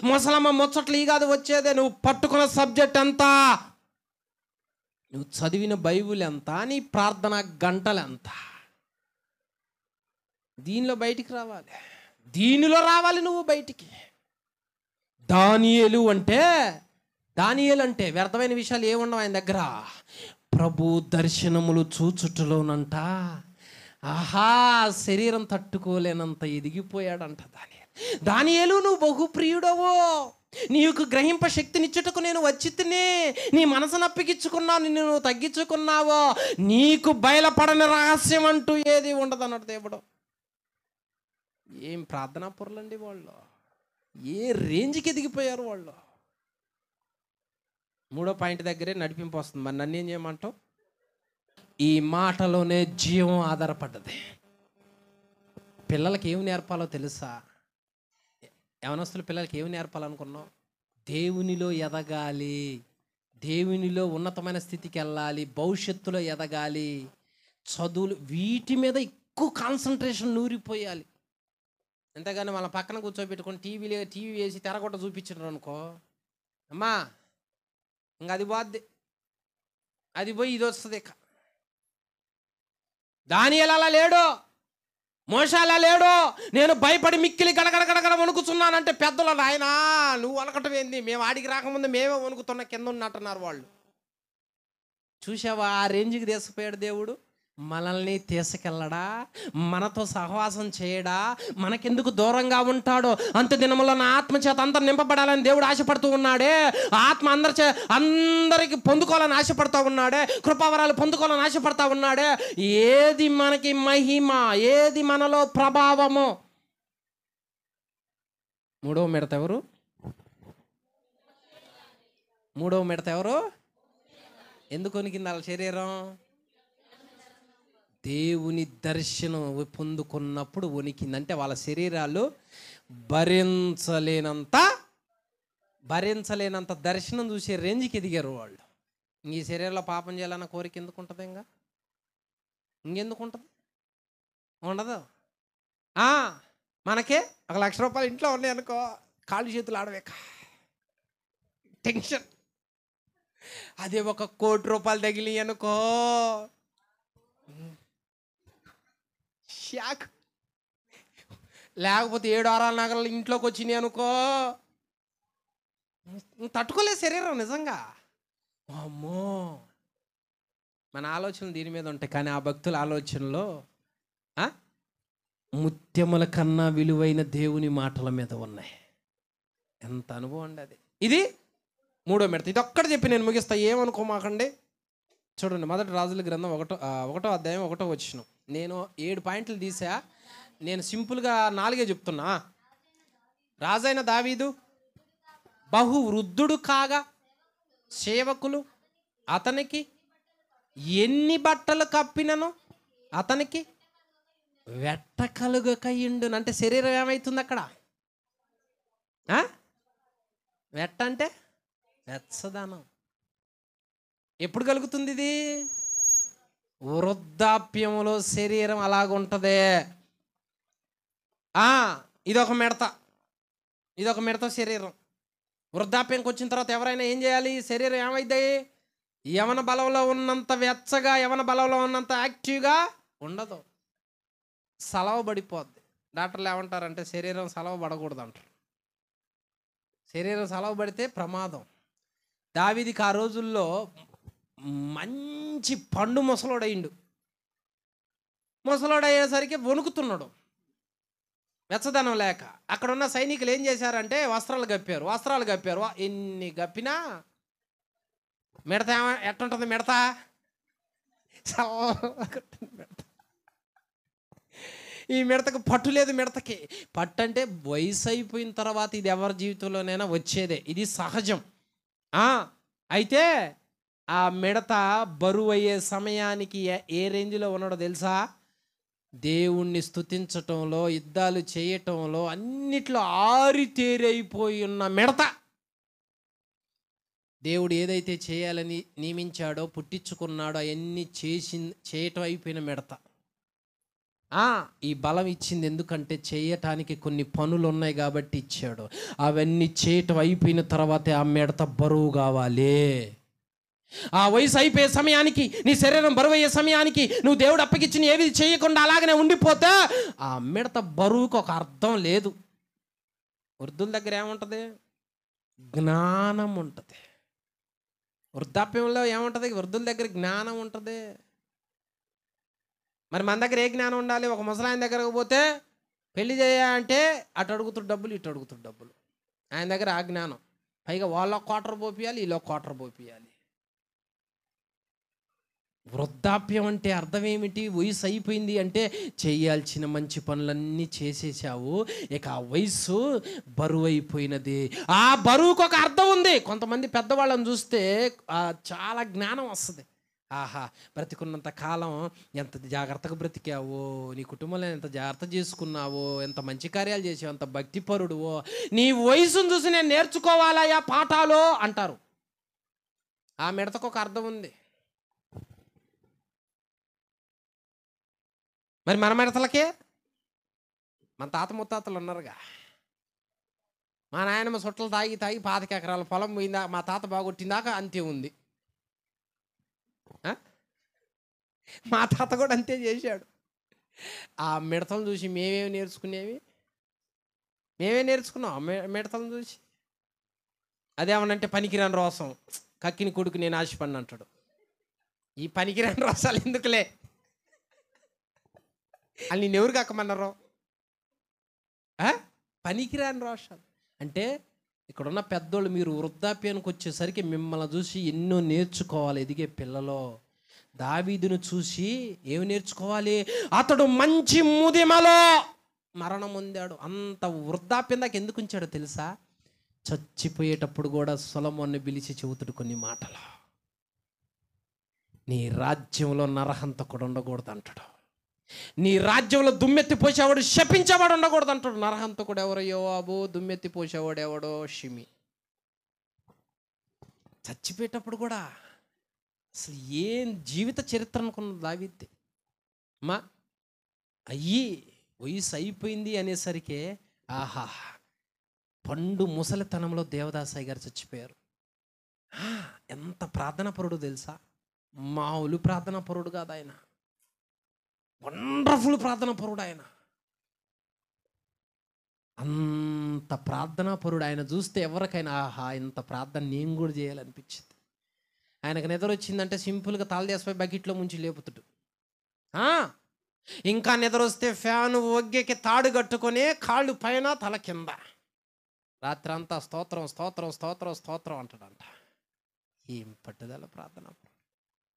ముసలమ్మ ముచ్చట్లు ఈ కాదు వచ్చేదే. నువ్వు పట్టుకున్న సబ్జెక్ట్ ఎంత, నువ్వు చదివిన బైబిల్ ఎంత, నీ ప్రార్థన గంటలు ఎంత, దీనిలో బయటికి రావాలి. దీనిలో రావాలి నువ్వు బయటికి. దానియేలు అంటే వ్యర్థమైన విషయాలు ఏముండవు ఆయన దగ్గర. ప్రభు దర్శనములు చూచుటలోనంట ఆహా శరీరం తట్టుకోలేనంత ఎదిగిపోయాడంట దానియేలు. నువ్వు బహుప్రియుడవో, నీకు గ్రహింప శక్తినిచ్చుటకు నేను వచ్చి తిని నీ మనసు నప్పికిచ్చుకున్నావు, నిన్ను నువ్వు తగ్గించుకున్నావో, నీకు బయలుపడని రహస్యం అంటూ ఏది ఉండదు అన్నాడు దేవుడు. ఏం ప్రార్థనా పొరలండి వాళ్ళు, ఏ రేంజ్కి ఎదిగిపోయారు వాళ్ళు. 3వ పాయింట్ దగ్గరే నడిపింపు వస్తుంది. మరి నన్ను ఏం చేయమంటావు? ఈ మాటలోనే జీవం ఆధారపడ్డది. పిల్లలకి ఏమి నేర్పాలో తెలుసా? యవనస్తుల పిల్లలకి ఏమి నేర్పాలనుకున్నావు? దేవునిలో ఎదగాలి, దేవునిలో ఉన్నతమైన స్థితికి వెళ్ళాలి, భవిష్యత్తులో ఎదగాలి, చదువులు వీటి మీద ఎక్కువ కాన్సన్ట్రేషన్ నూరిపోయాలి. ఎంతగానో వాళ్ళ పక్కన కూర్చోబెట్టుకొని టీవీ వేసి తెరగొట్ట చూపించారు అనుకో, అమ్మా ఇంకా అది పోద్ది, అది పోయి ఇది వస్తుంది. ఇక దానియేలు అలా లేడు, మోషే అలా లేడు. నేను భయపడి మిక్కిలి గడగడ వణుకుతున్నానంటే పెద్దలు నాయనా నువ్వు వణకటం ఏంది, మేము ఆడికి రాకముందు మేమే వణుకుతున్నా కింద ఉన్నట్టున్నారు వాళ్ళు. చూసావా ఆ రేంజ్కి తీసుకుపోయాడు దేవుడు. మనల్ని తీసుకెళ్ళడా, మనతో సహవాసం చేయడా, మనకెందుకు దూరంగా ఉంటాడో. అంత దినములో నా ఆత్మచేత అందరు నింపబడాలని దేవుడు ఆశపడుతూ ఉన్నాడే. ఆత్మ అందరికి పొందుకోవాలని ఆశపడతా ఉన్నాడే, కృపావరాలు పొందుకోవాలని ఆశపడతా ఉన్నాడే. ఏది మనకి మహిమ, ఏది మనలో ప్రభావము? 3వ మిడత ఎవరు? 3వ మిడత ఎవరు? ఎందుకు వణికింది వాళ్ళ శరీరం? దేవుని దర్శనం పొందుకున్నప్పుడు వణికింది. అంటే వాళ్ళ శరీరాలు భరించలేనంత దర్శనం చూసే రేంజ్కి ఎదిగారు వాళ్ళు. ఈ శరీరంలో పాపం చేయాలన్న కోరిక ఎందుకు ఉంటుంది? ఇంకెందుకు ఉంటుంది? ఉండదు. మనకే 1 లక్ష రూపాయలు ఇంట్లో ఉన్నాయి అనుకో, కాళ్ళు చేతులు ఆడవేక టెన్షన్. అదే 1 కోటి రూపాయలు తగిలి అనుకో షాక్. లేకపోతే 7 వారాల నగరాలు ఇంట్లోకి వచ్చినాయి అనుకో తట్టుకోలేదు శరీరం నిజంగా. అమ్మో, మన ఆలోచనలు దీని మీద ఉంటాయి. కానీ ఆ భక్తుల ఆలోచనలో ముత్యముల కన్నా విలువైన దేవుని మాటల మీద ఉన్నాయి. ఎంత అనుభవం అండి అది. ఇది 3వ మిడత. ఇది ఒక్కటి చెప్పి నేను ముగిస్తా, ఏమనుకోమాకండి. చూడండి, 1 రాజుల గ్రంథం 1వ అధ్యాయం 1వ వచనం. నేను 7 పాయింట్లు తీసా, నేను సింపుల్గా 4 చెప్తున్నా. రాజైన దావీదు బహు వృద్ధుడు కాగా సేవకులు అతనికి ఎన్ని బట్టలు కప్పినను అతనికి వెట్ట కలుగకయుండును. అంటే శరీరం ఏమవుతుంది అక్కడ? వెట్ట అంటే వెచ్చదనం. ఎప్పుడు కలుగుతుంది ఇది? వృద్ధాప్యములో శరీరం అలాగుంటుంది. ఇదొక మిడత శరీరం. వృద్ధాప్యంకి వచ్చిన తర్వాత ఎవరైనా ఏం చేయాలి? శరీరం ఏమైంది? యవన బలంలో ఉన్నంత వెచ్చగా, యవన బలంలో ఉన్నంత యాక్టివ్గా ఉండదు, సలవ పడిపోద్ది. డాక్టర్లు ఏమంటారంటే శరీరం సలవ పడకూడదు అంటారు. శరీరం సలవ పడితే ప్రమాదం. దావీదుకి ఆ రోజుల్లో మంచి పండు ముసలోడయిండు. ముసలోడయ్యేసరికి వణుకుతున్నాడు వెచ్చదనం లేక. అక్కడ ఉన్న సైనికులు ఏం చేశారంటే వస్త్రాలు కప్పారు. ఎన్ని కప్పినా మిడత ఎట్టుంటుంది? మిడత ఈ మిడతకు పట్టు లేదు. మిడతకి పట్టు అంటే వయసు అయిపోయిన తర్వాత ఇది ఎవరి జీవితంలోనైనా వచ్చేదే, ఇది సహజం. అయితే ఆ మిడత బరువు అయ్యే సమయానికి ఏ రేంజ్లో ఉన్నాడో తెలుసా? దేవుణ్ణి స్తుతించటంలో, యుద్ధాలు చేయటంలో అన్నిట్లో ఆరితేరైపోయి ఉన్న మిడత. దేవుడు ఏదైతే చేయాలని నియమించాడో, పుట్టించుకున్నాడో అవన్నీ చేయటం అయిపోయిన మిడత. ఈ బలం ఇచ్చింది ఎందుకంటే చేయటానికి కొన్ని పనులు ఉన్నాయి కాబట్టి ఇచ్చాడు. అవన్నీ చేయటం అయిపోయిన తర్వాతే ఆ మిడత బరువు కావాలి. ఆ వయసు అయిపోయే సమయానికి, నీ శరీరం బరువు అయ్యే సమయానికి నువ్వు దేవుడు అప్పగిచ్చిన ఏవి చేయకుండా అలాగనే ఉండిపోతే ఆ మిడత బరువుకు ఒక అర్థం లేదు. వృద్ధుల దగ్గర ఏముంటుంది? జ్ఞానం ఉంటుంది. వృద్ధాప్యంలో ఏముంటుంది? వృద్ధుల దగ్గర జ్ఞానం ఉంటుంది. మరి మన దగ్గర ఏ జ్ఞానం ఉండాలి? ఒక ముసలాయన దగ్గరకు పోతే పెళ్లి చేయాలంటే అటు అడుగుతుడు డబ్బులు, ఇటు అడుగుతుడు డబ్బులు. ఆయన దగ్గర ఆ జ్ఞానం. పైగా వాళ్ళ క్వార్టర్ పోపియాలి, వీళ్ళ క్వార్టర్ పోపియాలి. వృద్ధాప్యం అంటే అర్థం ఏమిటి? వయసు అయిపోయింది అంటే చేయాల్సిన మంచి పనులన్నీ చేసేసావు, ఇక ఆ వయసు బరువు అయిపోయినది. ఆ బరువుకు ఒక అర్థం ఉంది. కొంతమంది పెద్దవాళ్ళని చూస్తే చాలా జ్ఞానం వస్తుంది. ఆహా, బ్రతికున్నంత కాలం ఎంత జాగ్రత్తగా బ్రతికావో, నీ కుటుంబంలో ఎంత జాగ్రత్త చేసుకున్నావో, ఎంత మంచి కార్యాలు చేసావు, ఎంత భక్తిపరుడువో, నీ వయసును చూసి నేను నేర్చుకోవాలయా పాఠాలు అంటారు. ఆ మిడతకు ఒక అర్థం ఉంది. మరి మన మిడతలకే మన తాత ముత్తాతలు ఉన్నారుగా. మా నాయనమ్మ సుట్టలు తాగి 25 ఎకరాల పొలం పోయిందా, మా తాత బాగొట్టిందాక అంతే ఉంది. మా తాత కూడా అంతే చేశాడు. ఆ మిడతలను చూసి మేమేమి నేర్చుకున్నాం మిడతలను చూసి. అదేమనంటే పనికిరాని రోసం, కక్కిని కొడుకు నేను ఆశపడిన అంటాడు. ఈ పనికిరాని రోసాలు ఎందుకులే అని నేను ఎవరు కక్కమన్నారు? పనికిరాని రోషాలు అంటే ఇక్కడున్న పెద్దోళ్ళు మీరు వృద్ధాప్యానికి వచ్చేసరికి మిమ్మల్ని చూసి ఎన్నో నేర్చుకోవాలి. ఎదిగే పిల్లలో దావీదును చూసి ఏమి నేర్చుకోవాలి? అతడు మంచి ముదిమలో మరణం పొందాడు. అంత వృద్ధాప్యం దాకా ఎందుకు ఉంచాడో తెలుసా? చచ్చిపోయేటప్పుడు కూడా సొలొమోనుని పిలిచి చెబుతాడు కొన్ని మాటలు. నీ రాజ్యంలో నరహంతకుడు ఉండకూడదు అంటాడు. నీ రాజ్యంలో దుమ్మెత్తి పోసేవాడు, శపించేవాడు ఉండకూడదు అంటాడు. నరహంతకుడు ఎవరో యోవాబు, దుమ్మెత్తి పోసేవాడు ఎవడో షిమి. చచ్చిపోయేటప్పుడు కూడా అసలు ఏం జీవిత చరిత్ర అనుకున్న దావీదు. మా వయసు అయిపోయింది అనేసరికి ఆహా, పండు ముసలితనంలో దేవదాసాయి గారు చచ్చిపోయారు. ఎంత ప్రార్థనా పరుడు తెలుసా? మామూలు ప్రార్థనా పరుడు కాదు ఆయన, వండర్ఫుల్ ప్రార్థనా పరుడు ఆయన. అంత ప్రార్థనా పరుడు. ఆయన చూస్తే ఎవరికైనా ఆహా, ఇంత ప్రార్థన నేను కూడా చేయాలనిపించింది. ఆయనకు నిద్ర వచ్చిందంటే సింపుల్గా తాళదేసిపోయి బకెట్లో ముంచి లేపుతాడు. ఇంకా నిద్ర వస్తే ఫ్యాను ఒగ్గెకి తాడు కట్టుకొని కాళ్ళు పైన తల కింద రాత్రి అంతా స్తోత్రం స్తోత్రం స్తోత్రం స్తోత్రం అంటాడంట. ఏం పట్టుదల ప్రార్థన.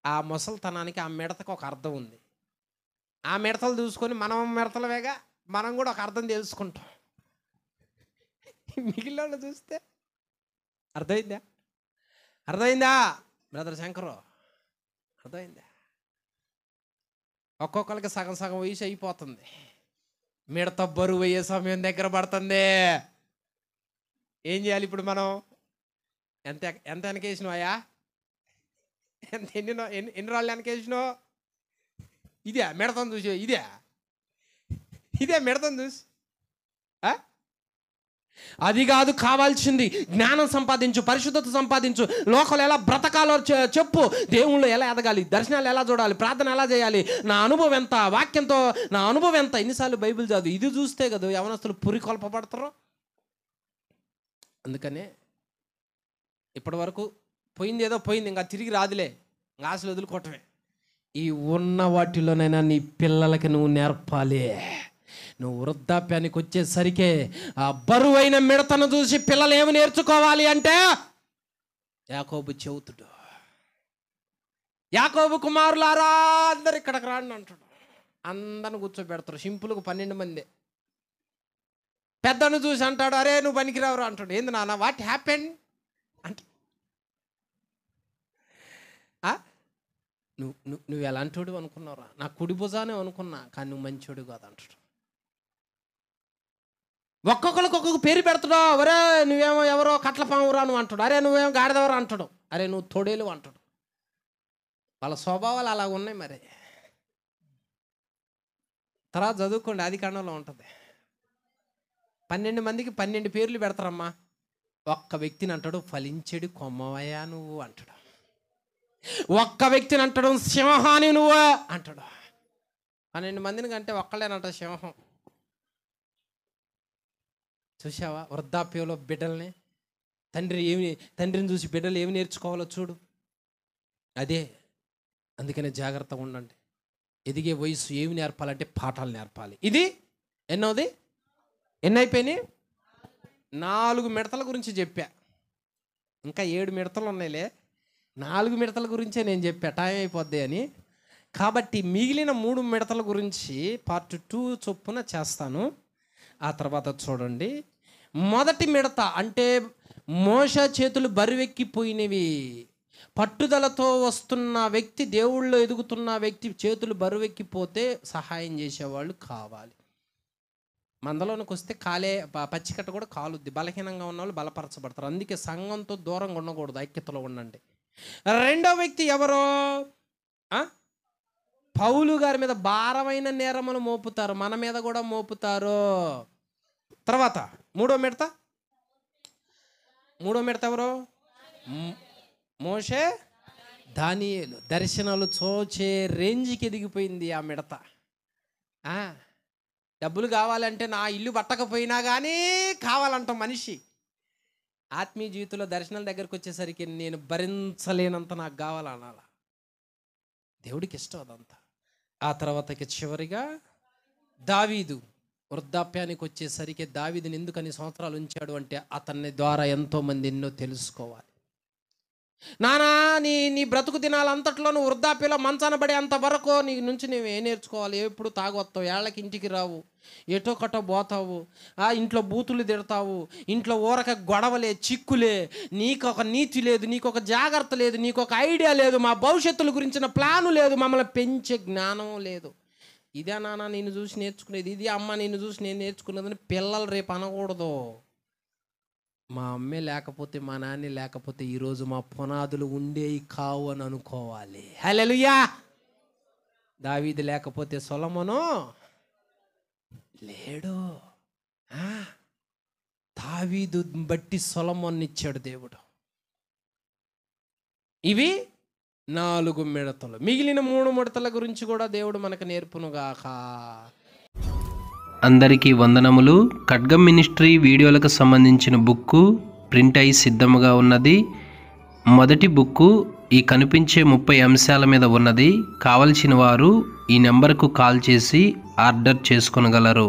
ఆ ముసలితనానికి ఆ మిడతకు ఒక అర్థం ఉంది. ఆ మిడతలు చూసుకొని మనం మిడతలవేగా, మనం కూడా ఒక అర్థం తెలుసుకుంటాం. మిగిలిన వాళ్ళు చూస్తే అర్థమైందా బ్రదర్ శంకరు? అర్థమైందా? ఒక్కొక్కరికి సగం సగం వయసు అయిపోతుంది. మిడత బరువు అయ్యే సమయం దగ్గర పడుతుంది. ఏం చేయాలి ఇప్పుడు మనం? ఎంత వెనకేసినావు అయ్యా? ఎన్ని రాళ్ళు వెనకేసినావు? ఇదే మిడతను చూసి, ఇదే మిడతను చూసి. అది కాదు కావాల్సింది. జ్ఞానం సంపాదించు, పరిశుద్ధత సంపాదించు, లోకంలో ఎలా బ్రతకాలో చెప్పు, దేవుళ్ళు ఎలా ఎదగాలి, దర్శనాలు ఎలా చూడాలి, ప్రార్థన ఎలా చేయాలి, నా అనుభవం ఎంత, వాక్యంతో నా అనుభవం ఎంత, ఎన్నిసార్లు బైబిల్ చదువు. ఇది చూస్తే కదా యవనస్తులు పురికొల్పబడతారు. అందుకనే ఇప్పటి వరకు పోయింది ఏదో పోయింది, ఇంకా తిరిగి రాదులే, ఇంకా ఆశలు వదులుకోవటమే. ఈ ఉన్న వాటిలోనైనా నీ పిల్లలకి నువ్వు నేర్పాలి. నువ్వు వృద్ధాప్యానికి వచ్చేసరికి ఆ బరువైన మిడతను చూసి పిల్లలు ఏమి నేర్చుకోవాలి అంటే, యాకోబు చెబుతుడు, యాకోబు కుమారులారా అందరు ఇక్కడికి రాండి అంటాడు. అందరిని కూర్చోబెడతారు. సింపుల్గా 12 మంది. పెద్దను చూసి అంటాడు, అరే నువ్వు పనికిరావురా అంటాడు. ఏంది నాన్న, వాట్ హ్యాపెన్ అంటే, నువ్వు ఎలాంటోడు అనుకున్నావురా, నా కుడి భుజానే అనుకున్నా, కానీ నువ్వు మంచోడు కాదు అంటాడు. ఒక్కొక్కరికి ఒక్కొక్క పేరు పెడతాడు. ఒరే నువ్వేమో ఎవరో కట్లపామురా నువ్వు అంటాడు. అరే నువ్వేమో గాడిదవరా అంటాడు. అరే నువ్వు తొడేలు అంటాడు. వాళ్ళ స్వభావాలు అలా ఉన్నాయి. మరి తర్వాత చదువుకోండి, ఆదికాండంలో ఉంటుంది. 12 మందికి 12 పేర్లు పెడతారమ్మా. ఒక్క వ్యక్తిని అంటాడు ఫలించెడు కొమ్మవయ్యా నువ్వు అంటాడు. ఒక్క వ్యక్తిని అంటాడు సింహాని నువ్వు అంటాడు. 12 మందిని కంటే ఒక్కళ్ళేనంట సింహం. చూసావా వృద్ధాప్యంలో బిడ్డల్ని? తండ్రిని చూసి బిడ్డలు ఏమి నేర్చుకోవాలో చూడు. అదే అందుకనే జాగ్రత్తగా ఉండండి. ఎదిగే వయసు ఏమి నేర్పాలంటే పాఠాలు నేర్పాలి. ఇది ఎన్నోది? ఎన్నైపోయినాయి? 4 మిడతల గురించి చెప్పా. ఇంకా 7 మిడతలు ఉన్నాయిలే. 4 మిడతల గురించే నేను చెప్పా, టైం అయిపోద్ది అని. కాబట్టి మిగిలిన 3 మిడతల గురించి పార్ట్ 2 చొప్పున చేస్తాను. ఆ తర్వాత చూడండి. మొదటి మిడత అంటే మోషే చేతులు బరువెక్కిపోయినవి. పట్టుదలతో వస్తున్న వ్యక్తి, దేవుళ్ళో ఎదుగుతున్న వ్యక్తి చేతులు బరువెక్కిపోతే సహాయం చేసేవాళ్ళు కావాలి. మందలోనికి వస్తే పచ్చికట్ట కూడా కాలుద్ది. బలహీనంగా ఉన్న వాళ్ళు బలపరచబడతారు. అందుకే సంఘంతో దూరంగా ఉండకూడదు, ఐక్యతలో ఉండండి. రెండో వ్యక్తి ఎవరో? పౌలు గారి మీద భారమైన నేరములు మోపుతారు, మన మీద కూడా మోపుతారు. తర్వాత మూడో మిడత ఎవరు? మోషే, దానియేలు. దర్శనాలు చూచే రేంజ్కి ఎదిగిపోయింది ఆ మిడత. డబ్బులు కావాలంటే నా ఇల్లు పట్టకపోయినా కానీ కావాలంట మనిషి. ఆత్మీయ జీవితంలో దర్శనాల దగ్గరకు వచ్చేసరికి నేను భరించలేనంత నాకు కావాలనాల. దేవుడికి ఇష్టం అదంతా. ఆ తర్వాతకి చివరిగా దావీదు. వృద్ధాప్యానికి వచ్చేసరికి దావీదుని ఎందుకని సంవత్సరాలు ఉంచాడు అంటే అతన్ని ద్వారా ఎంతోమంది ఎన్నో తెలుసుకోవాలి. నానా నీ బ్రతుకు దినాలంతట్లో నువ్వు వృద్ధాప్యలో మంచాన పడే అంతవరకు నీ నుంచి నువ్వు ఏం నేర్చుకోవాలి? ఎప్పుడు తాగొస్తావు, ఏళ్ళకి ఇంటికి రావు, ఎటో కట్టో పోతావు, ఇంట్లో బూతులు తిడతావు, ఇంట్లో ఊరక గొడవలే, చిక్కులే, నీకు ఒక నీతి లేదు, నీకు ఒక జాగ్రత్త లేదు, నీకు ఒక ఐడియా లేదు, మా భవిష్యత్తుల గురించిన ప్లాను లేదు, మమ్మల్ని పెంచే జ్ఞానం లేదు. ఇదే నాన్న నేను చూసి నేర్చుకునేది, ఇది అమ్మ నేను చూసి నేను నేర్చుకునేదని పిల్లలు రేపు అనకూడదు. మా అమ్మే లేకపోతే, మా నాన్నే లేకపోతే ఈరోజు మా పునాదులు ఉండేవి కావు అని అనుకోవాలి. హల్లెలూయా. దావీదు లేకపోతే సొలొమోను లేడు. దావీదు బట్టి సొలొమోన్ని ఇచ్చాడు దేవుడు. ఇవి 4 మిడతలు. మిగిలిన 3 మిడతల గురించి కూడా దేవుడు మనకు నేర్పునుగాక. అందరికీ వందనములు. ఖడ్గం మినిస్ట్రీ వీడియోలకు సంబంధించిన బుక్కు ప్రింట్ అయి సిద్ధముగా ఉన్నది. మొదటి బుక్కు ఈ కనిపించే 30 అంశాల మీద ఉన్నది. కావలసిన వారు ఈ నెంబర్కు కాల్ చేసి ఆర్డర్ చేసుకొనగలరు.